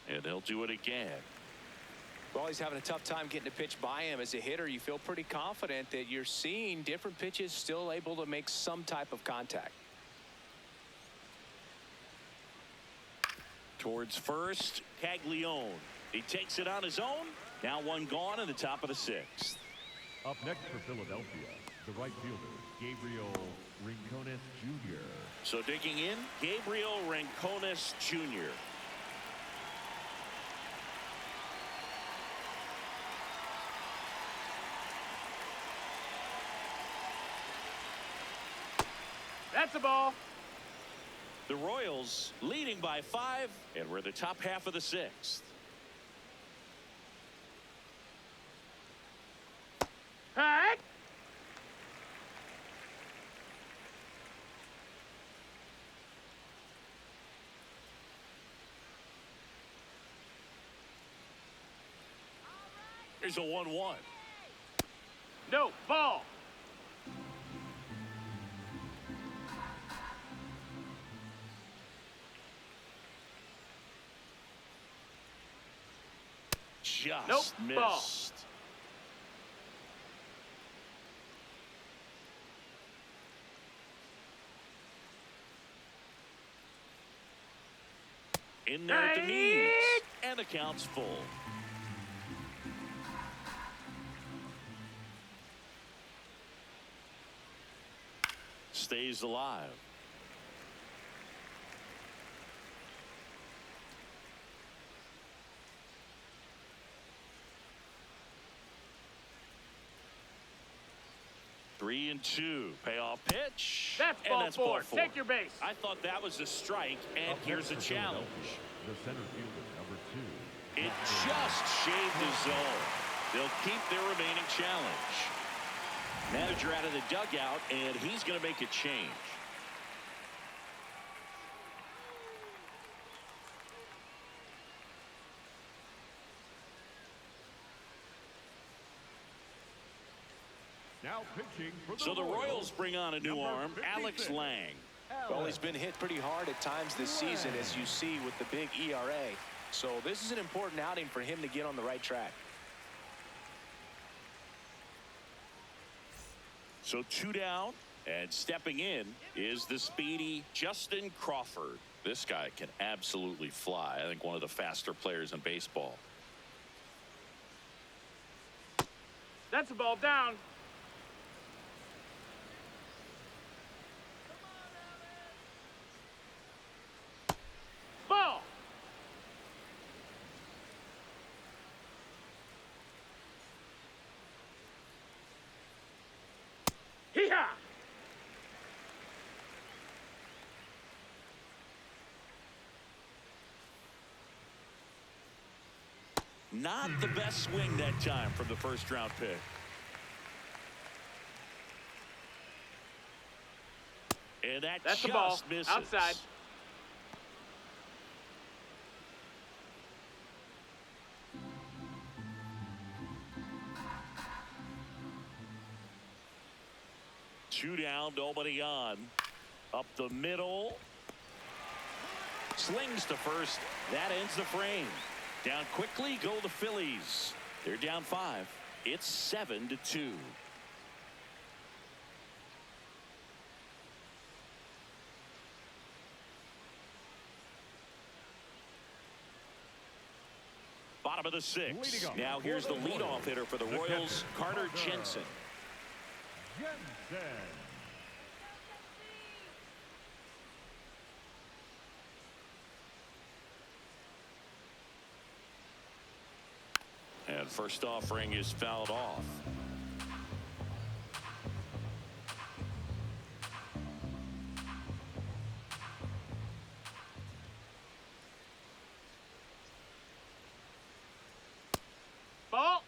And they'll do it again. Well, he's having a tough time getting a pitch by him. As a hitter, you feel pretty confident that you're seeing different pitches still able to make some type of contact. Towards first, Caglione. He takes it on his own. Now one gone in the top of the 6th. Up next for Philadelphia, the right fielder, Gabriel Rincones Jr. So digging in, Gabriel Rincones Jr. That's a ball. The Royals leading by 5, and we're the top half of the 6th. Here's a 1-1. No, ball. Just Nope, ball. missed. In there at the knees. And the count's full. Stays alive. Three and two. Payoff pitch. That's and ball that's four. ball four. Take your base. I thought that was a strike, and Up here's a next for challenge. Philadelphia, the center fielder, number 2. It just shaved his zone. They'll keep their remaining challenge. Manager out of the dugout, and he's going to make a change. Now pitching for So the Royals bring on a new arm, Alex Lang. Well, he's been hit pretty hard at times this season, as you see with the big ERA. So this is an important outing for him to get on the right track. So 2 down, and stepping in is the speedy Justin Crawford. This guy can absolutely fly. I think one of the faster players in baseball. That's a ball down. Ball. Hee-haw. Not the best swing that time from the first round pick. And that's That's the just ball. misses. Outside. Two down, nobody on. Up the middle. Slings to first. That ends the frame. Down quickly go the Phillies. They're down 5. It's 7-2. Bottom of the 6th. Now here's the leadoff hitter for the Royals, Carter Jensen. Jensen. And first offering is fouled off. Ball.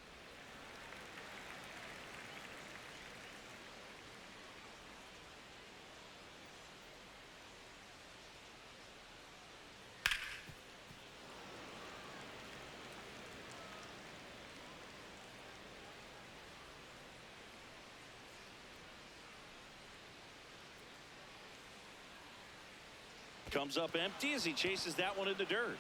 Comes up empty as he chases that one in the dirt.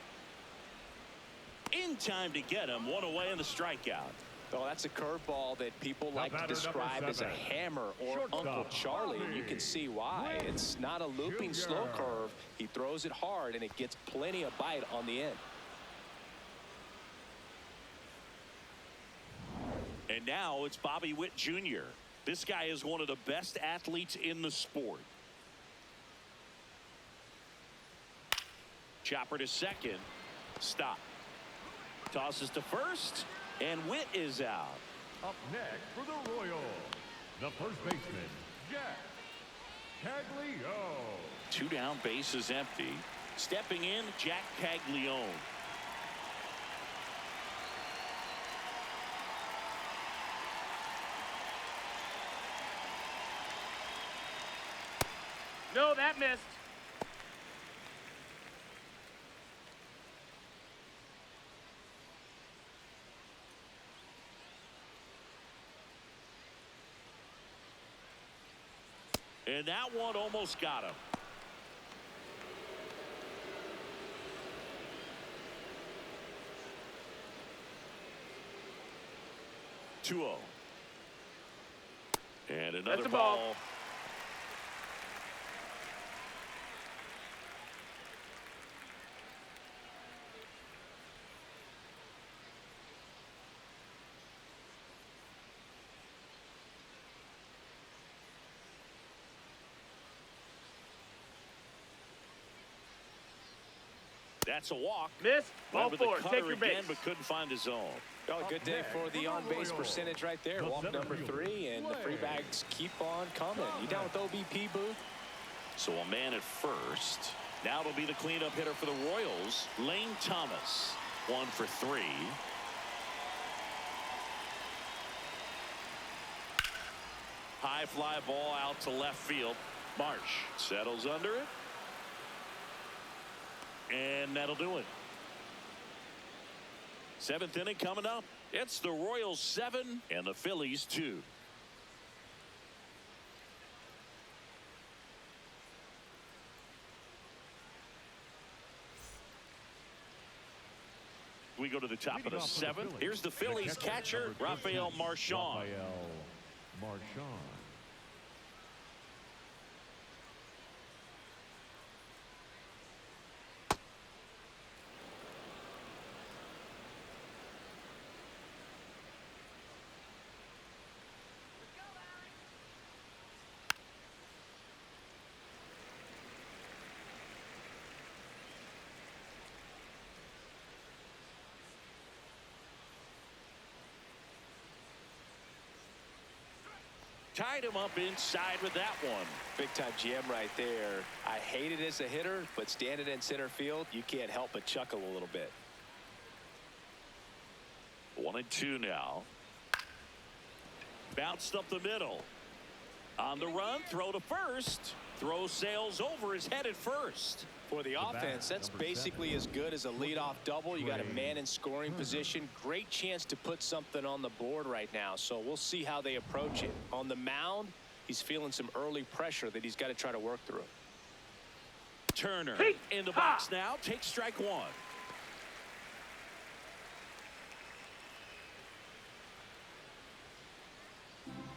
In time to get him. One away in the strikeout. Oh, that's a curveball that people like to batter, describe number as a 7. hammer or Shortstop, Uncle Charlie, and you can see why. It's not a looping slow Junior. curve. He throws it hard, and it gets plenty of bite on the end. And now it's Bobby Witt Jr. This guy is one of the best athletes in the sport. Chopper to second. Stop. Tosses to first. And Witt is out. Up next for the Royals, the first baseman, Jack Caglione. 2 down, base is empty. Stepping in, Jack Caglione. No, that missed. And that one almost got him. Two-0. And another That's a ball. ball. That's a walk. Miss. Ball Went with the four. cutter Take your again, base. but couldn't find his zone. Oh, good day for the on-base percentage right there. Walk number 3, and the free bags keep on coming. You down with OBP, Boo? So a man at first. Now it'll be the cleanup hitter for the Royals, Lane Thomas. 1 for 3. High fly ball out to left field. Marsh settles under it. And that'll do it. 7th inning coming up. It's the Royals 7 and the Phillies 2. We go to the top of the 7th. Here's the Phillies catcher, Rafael Marchand. Tied him up inside with that one. Big time gem right there. I hate it as a hitter, but standing in center field, you can't help but chuckle a little bit. 1-2 now. Bounced up the middle. On the run, throw to first. Throw sails over his head at first. For the offense, that's basically as good as a leadoff double. You got a man in scoring position. Great chance to put something on the board right now. So we'll see how they approach it. On the mound, he's feeling some early pressure that he's got to try to work through. Turner in the box now. Takes strike 1.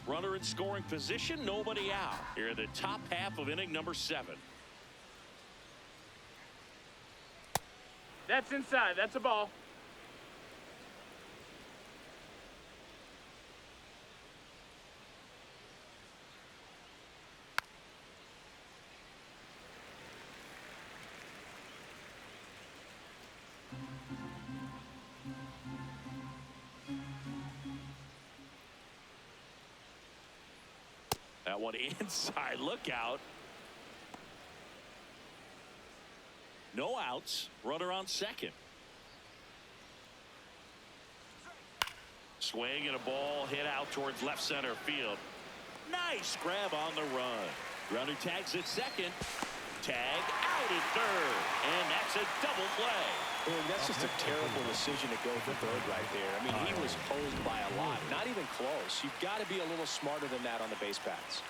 Runner in scoring position. Nobody out. Here in the top half of inning number 7. That's inside. That's a ball. That one inside. Look out. No outs. Runner on second. Swing and a ball hit out towards left center field. Nice grab on the run. Runner tags at second. Tag out at third. And that's a double play. And that's just a terrible decision to go for third right there. I mean, he was posed by a lot. Not even close. You've got to be a little smarter than that on the base paths.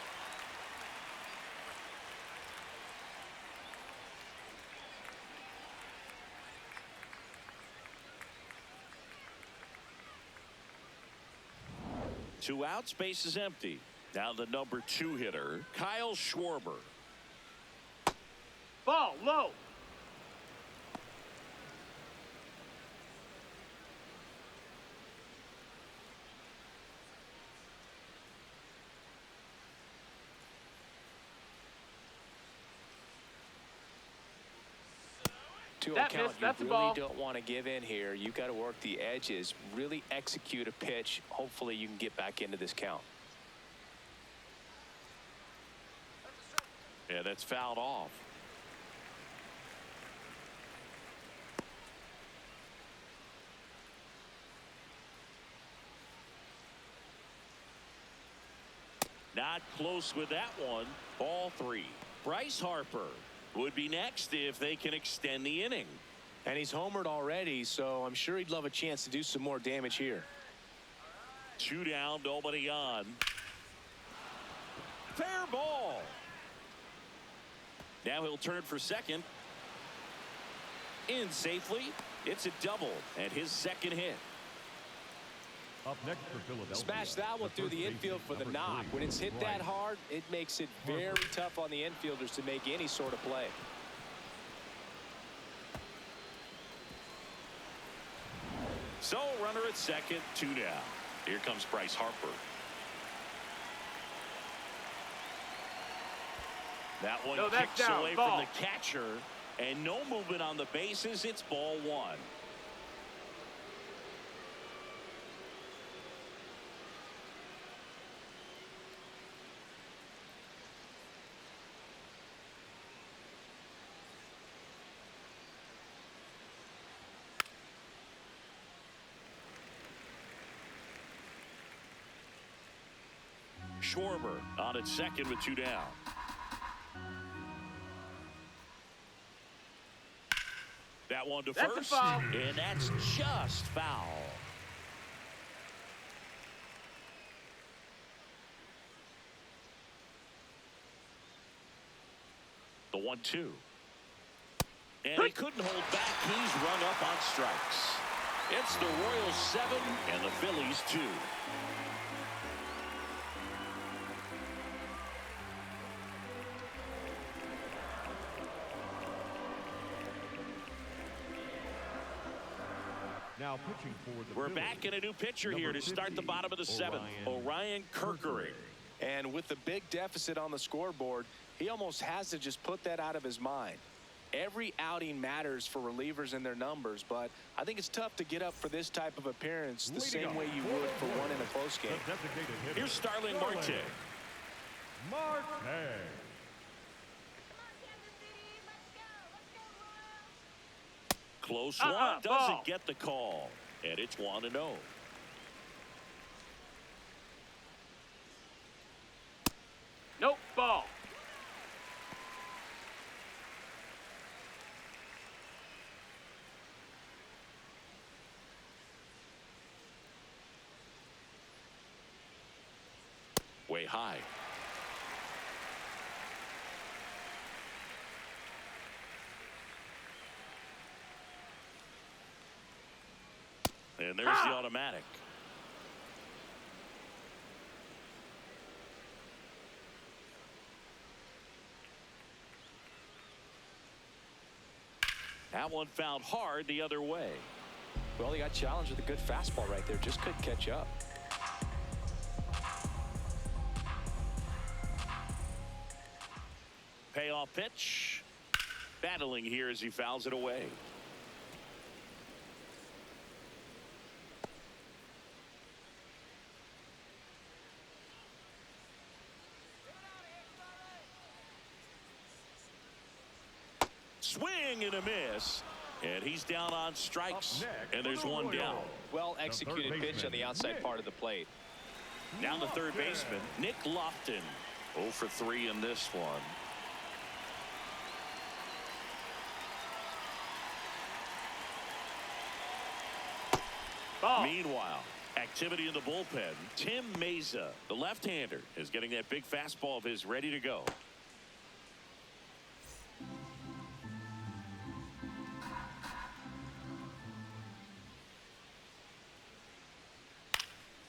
Two outs, base is empty. Now the number 2 hitter, Kyle Schwarber. Ball low. To That account, missed. That's a you ball. really don't want to give in here. You've got to work the edges, really execute a pitch. Hopefully you can get back into this count. Yeah, that's fouled off. Not close with that one. Ball 3. Bryce Harper would be next if they can extend the inning. And he's homered already, so I'm sure he'd love a chance to do some more damage here. 2 down, nobody on. Fair ball. Now he'll turn for second. In safely. It's a double and his second hit. Up next for Philadelphia. Smash that one through the infield for the knock. When it's hit that hard, it makes it very tough on the infielders to make any sort of play. So runner at second, 2 down. Here comes Bryce Harper. That one kicks away from the catcher, and no movement on the bases. It's ball 1. Schwarber on at second with 2 down. That one to first, and that's just foul. The 1-2. And he couldn't hold back. He's run up on strikes. It's the Royals 7 and the Phillies 2. Now pitching for the We're Phillies, back in a new pitcher here to start the bottom of the 7th. Orion Kerkering. And with the big deficit on the scoreboard, he almost has to just put that out of his mind. Every outing matters for relievers and their numbers, but I think it's tough to get up for this type of appearance the same way you would for one in a close game. Here's Starling Marte. Close one, doesn't get the call, and it's 1-0. Nope, ball. Way high. And there's the automatic. That one fouled hard the other way. Well, he got challenged with a good fastball right there. Just couldn't catch up. Payoff pitch. Battling here as he fouls it away. Swing and a miss, and he's down on strikes, and there's 1 down. Well executed pitch on the outside part of the plate. Down the third baseman, Nick Lofton. 0 for 3 in this one. Ball. Meanwhile, activity in the bullpen. Tim Meza, the left-hander, is getting that big fastball of his ready to go.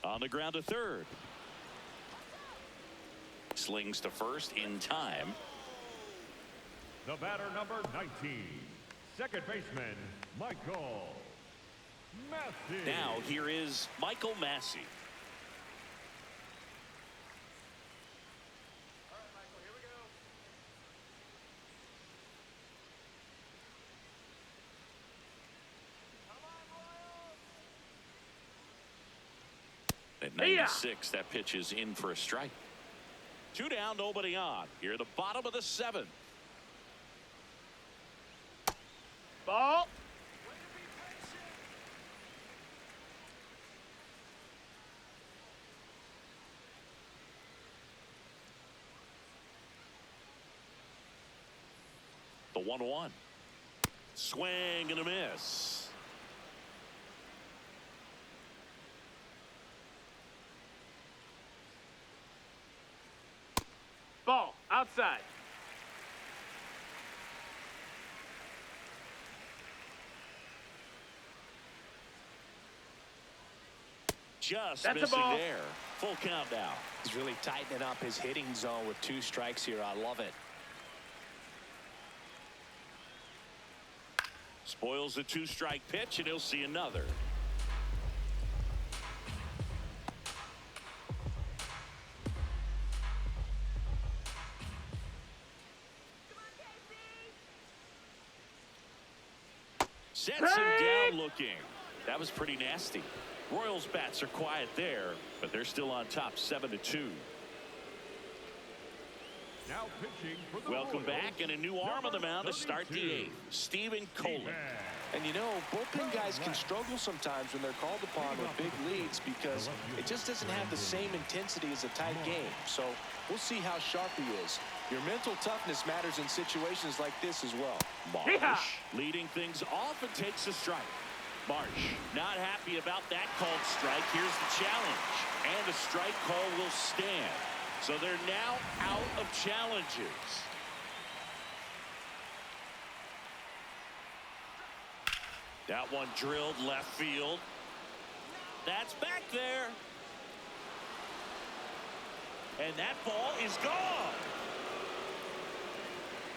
On the ground to third. Slings to first in time. The batter number 19, second baseman Michael Massey. Now here is Michael Massey. At 96, that pitch is in for a strike. 2 down, nobody on. Here at the bottom of the 7th. Ball. The 1-1. Swing and a miss. Ball. Outside. just That's a missing ball. there. Full count now. He's really tightening up his hitting zone with 2 strikes here. I love it. Spoils the 2-strike pitch, and he'll see another. Sets him down looking. That was pretty nasty. Royals bats are quiet there, but they're still on top 7-2. Now pitching for the Welcome Royals, back, and a new arm on the mound to start the 32, 8th. Stephen Colin. And you know, bullpen guys can struggle sometimes when they're called upon with big leads because it just doesn't have the same intensity as a tight game. So we'll see how sharp he is. Your mental toughness matters in situations like this as well. Marsh leading things off and takes a strike. Marsh not happy about that called strike. Here's the challenge, and the strike call will stand. So they're now out of challenges. That one drilled left field. That's back there. And that ball is gone.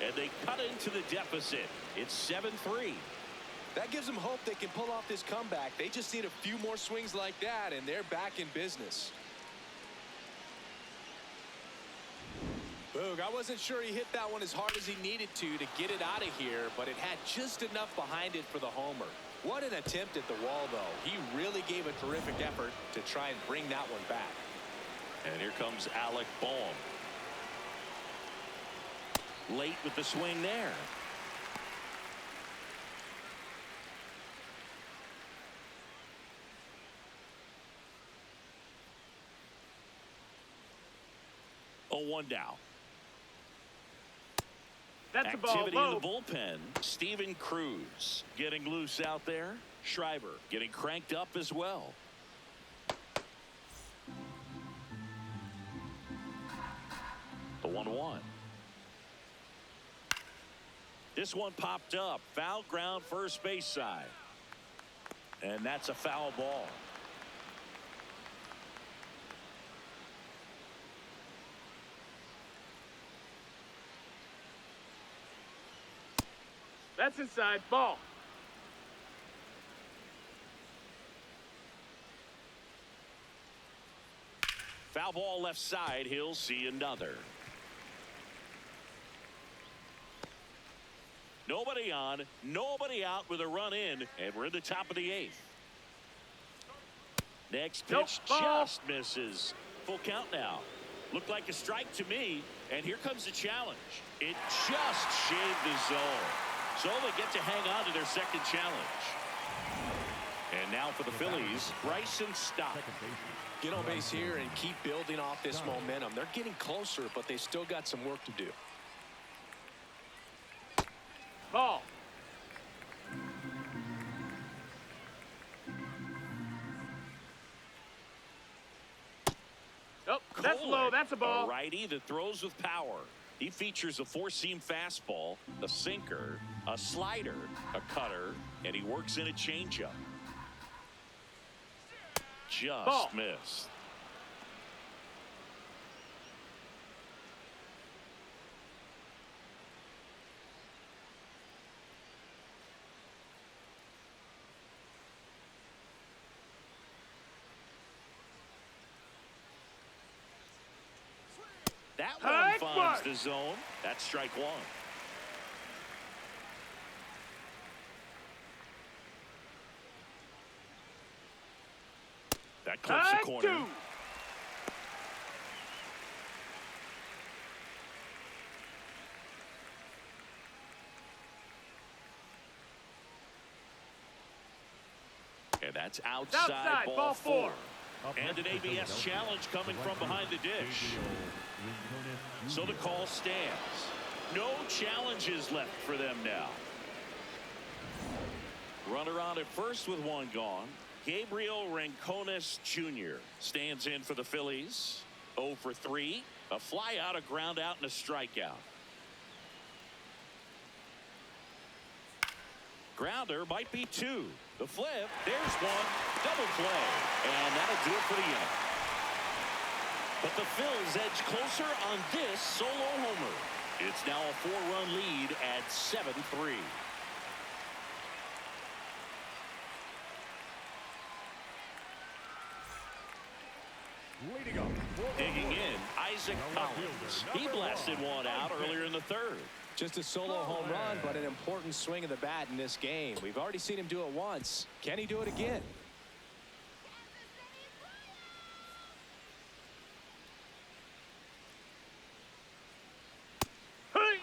And they cut into the deficit. It's 7-3. That gives them hope they can pull off this comeback. They just need a few more swings like that, and they're back in business. Boog, I wasn't sure he hit that one as hard as he needed to get it out of here, but it had just enough behind it for the homer. What an attempt at the wall, though. He really gave a terrific effort to try and bring that one back. And here comes Alec Bohm. Late with the swing there. Oh, 1 down. That's a ball Activity low. in the bullpen. Steven Cruz getting loose out there. Schreiber getting cranked up as well. The 1-1. This one popped up. Foul ground first base side. And that's a foul ball. That's inside. Ball. Foul ball left side. He'll see another. Nobody on, nobody out with a run in, and we're in the top of the 8th. Next pitch just misses. Full count now. Looked like a strike to me, and here comes the challenge. It just shaved the zone. So they get to hang on to their second challenge. And now for the Phillies, Bryson Stott. Get on base here and keep building off this momentum. They're getting closer, but they still got some work to do. Ball. Nope, that's low. That's a ball. A righty that throws with power. He features a 4-seam fastball, a sinker, a slider, a cutter, and he works in a changeup. Just Ball. missed. That one finds the zone. That's strike 1. That clips the corner. 2. And that's outside ball 4. And an ABS challenge coming from behind the dish. So the call stands. No challenges left for them now. Runner on at first with 1 gone. Gabriel Rincones Jr. stands in for the Phillies. 0 for 3. A fly out, a ground out, and a strikeout. Grounder might be 2. The flip. There's 1. Double play. And that'll do it for the inning. But the Phillies edge closer on this solo homer. It's now a 4-run lead at 7-3. Leading up. Digging in, Isaac Collins. He blasted one out earlier in the 3rd. Just a solo home run, but an important swing of the bat in this game. We've already seen him do it once. Can he do it again? Hey!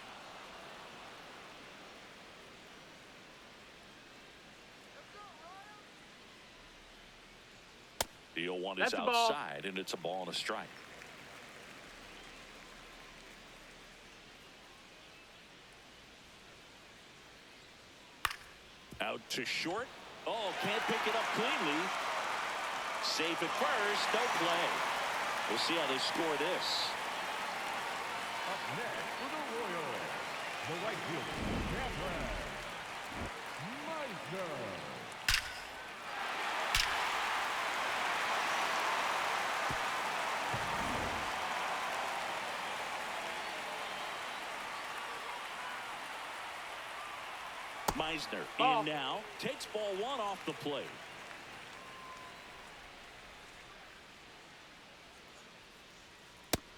The 0-1 is That's a ball. outside, and it's a ball and a strike. Out to short. Oh, can't pick it up cleanly. Safe at first. No play. We'll see how they score this. Up next for the Royals, the right fielder, Cameron Meisner. Meisner in now. Takes ball 1 off the plate.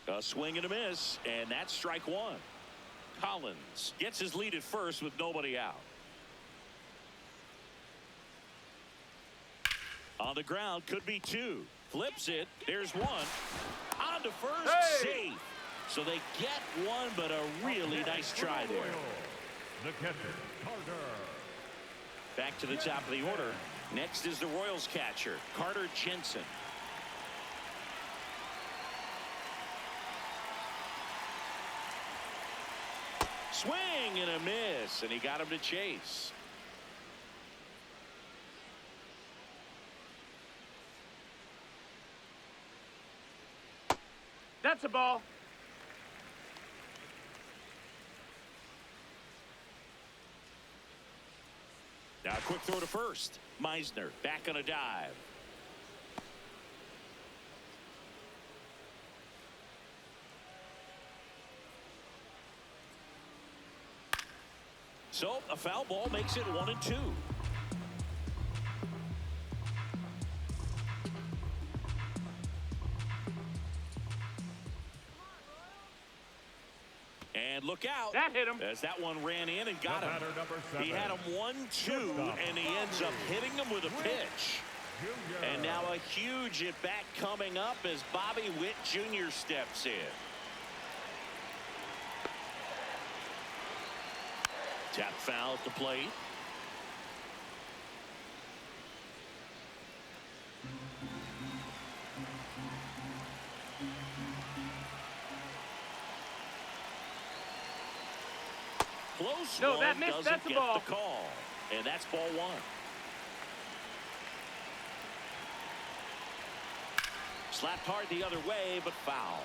A swing and a miss, and that's strike 1. Collins gets his lead at first with nobody out. On the ground, could be 2. Flips it. There's 1. On to first. Hey! Safe. So they get 1, but a really nice try there. The catcher, Carter. Back to the top of the order. Next is the Royals catcher, Carter Jensen. Swing and a miss, and he got him to chase. That's a ball. Now a quick throw to first. Meisner back on a dive. So a foul ball makes it 1-2. And look out. That hit him. As that one ran in and got him. Batter number 7. He had him 1-2, and he ends up hitting him with a pitch. Jr. And now a huge at bat coming up as Bobby Witt Jr. steps in. Tap foul at the plate. Close No, one, that missed. doesn't That's a get ball. the call. And that's ball 1. Slapped hard the other way, but foul.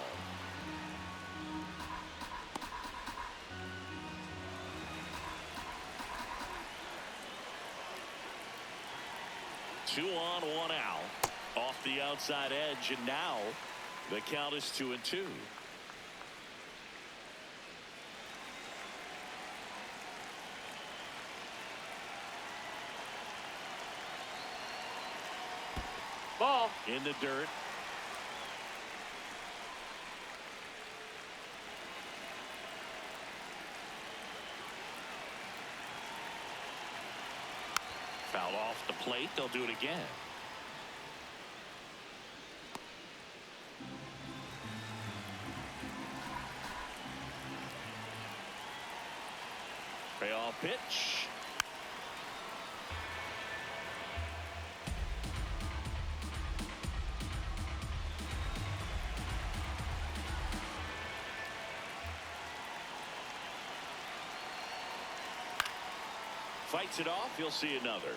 Two on, 1 out. Off the outside edge, and now the count is 2-2. Ball. In the dirt. Foul off the plate. They'll do it again. Payoff pitch. Fights it off. You'll see another.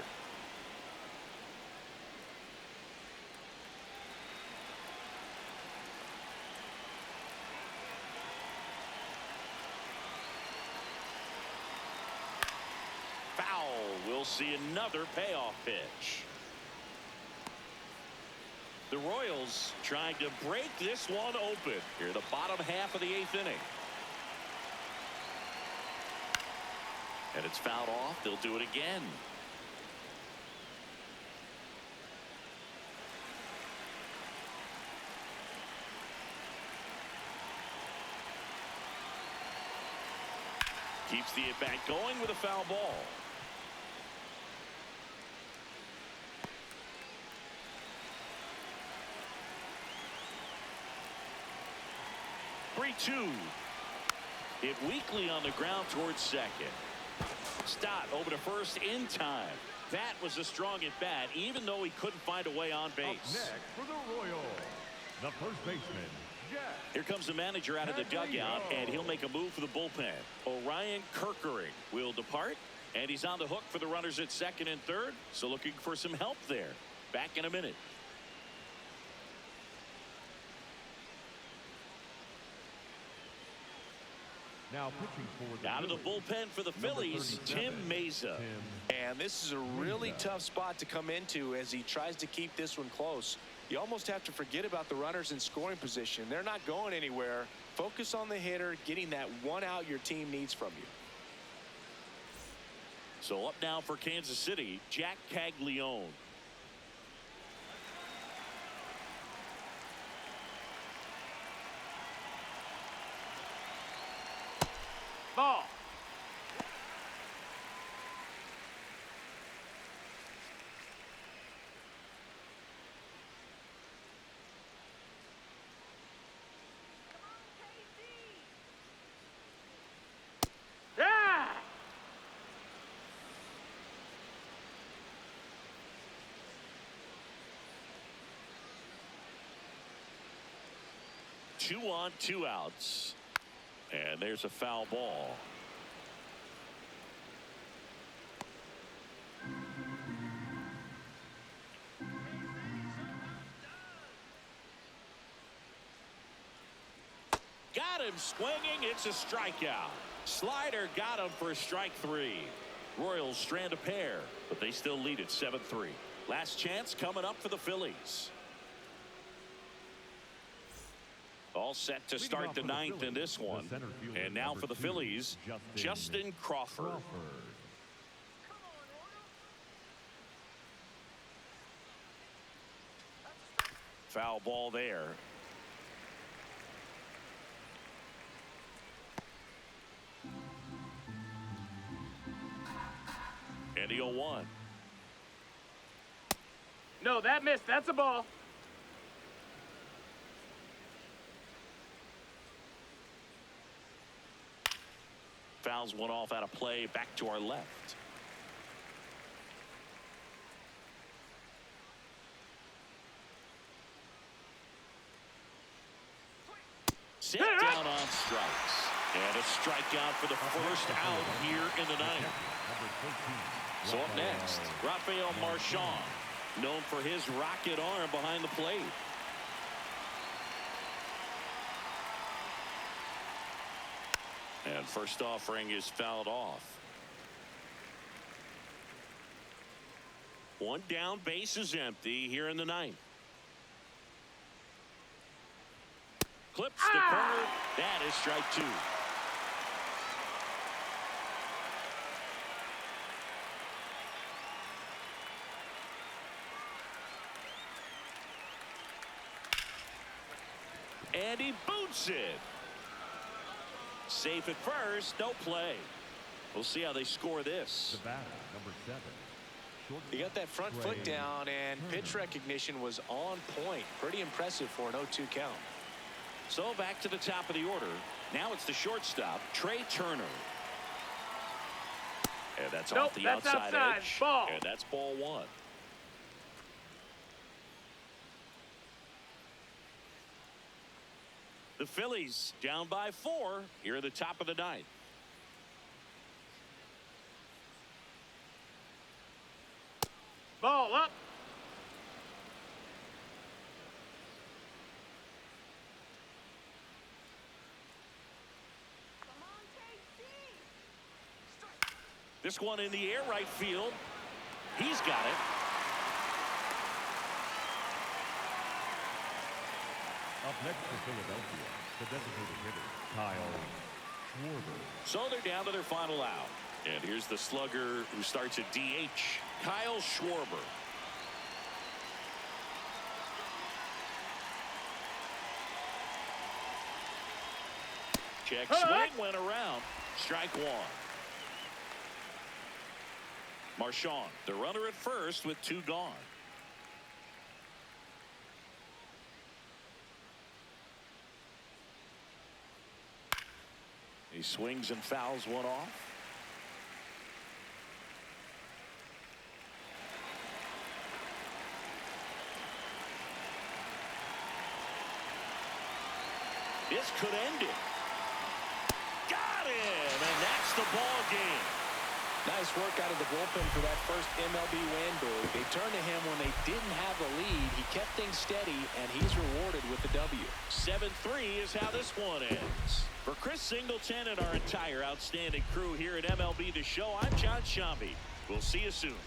Foul will we'll see another payoff pitch. The Royals trying to break this one open here in the bottom half of the 8th inning. And it's fouled off. They'll do it again. Keeps the at-bat going with a foul ball. Two. Hit weakly on the ground towards second. Stott over to first in time. That was a strong at bat, even though he couldn't find a way on base. Up next for the Royals, the first baseman, Jack. Here comes the manager out of the dugout, and he'll make a move for the bullpen. Orion Kerkering will depart, and he's on the hook for the runners at second and third, so looking for some help there. Back in a minute. Now pitching for the out of the bullpen for the Phillies, Tim Meza. And this is a really tough spot to come into as he tries to keep this one close. You almost have to forget about the runners in scoring position. They're not going anywhere. Focus on the hitter, getting that one out your team needs from you. So up now for Kansas City, Jack Caglione. Ball. Yeah. 2 on, 2 outs. And there's a foul ball. Got him swinging. It's a strikeout. Slider got him for strike 3. Royals strand a pair, but they still lead at 7-3. Last chance coming up for the Phillies. All set to start the 9th in this one. And now for the Phillies, Justin Crawford. Foul ball there. And the 0-1. No, that missed. That's a ball. Fouls one off out of play, back to our left. Sit down on strikes. And a strikeout for the first out here in the 9th. So up next, Rafael Marchand, known for his rocket arm behind the plate. And first offering is fouled off. One down, base is empty here in the 9th. Clips the corner. That is strike 2. And he boots it. Safe at first, no play. We'll see how they score this. The batter, number 7. He got that front foot down, and pitch recognition was on point. Pretty impressive for an 0-2 count. So back to the top of the order. Now it's the shortstop, Trey Turner. And that's off the outside edge. Ball. And that's ball 1. The Phillies down by 4 here at the top of the 9th. Ball up. The This one in the air, right field. He's got it. Up next for Philadelphia, the designated hitter, Kyle Schwarber. So they're down to their final out. And here's the slugger who starts at DH, Kyle Schwarber. Check swing went around. Strike one. Marchand, the runner at first with 2 gone. He swings and fouls one off. This could end it. Got him, and that's the ball game. Nice work out of the bullpen for that first MLB win, Boog. They turned to him when they didn't have the lead. He kept things steady, and he's rewarded with the W. 7-3 is how this one ends. For Chris Singleton and our entire outstanding crew here at MLB The Show, I'm John Shambi. We'll see you soon.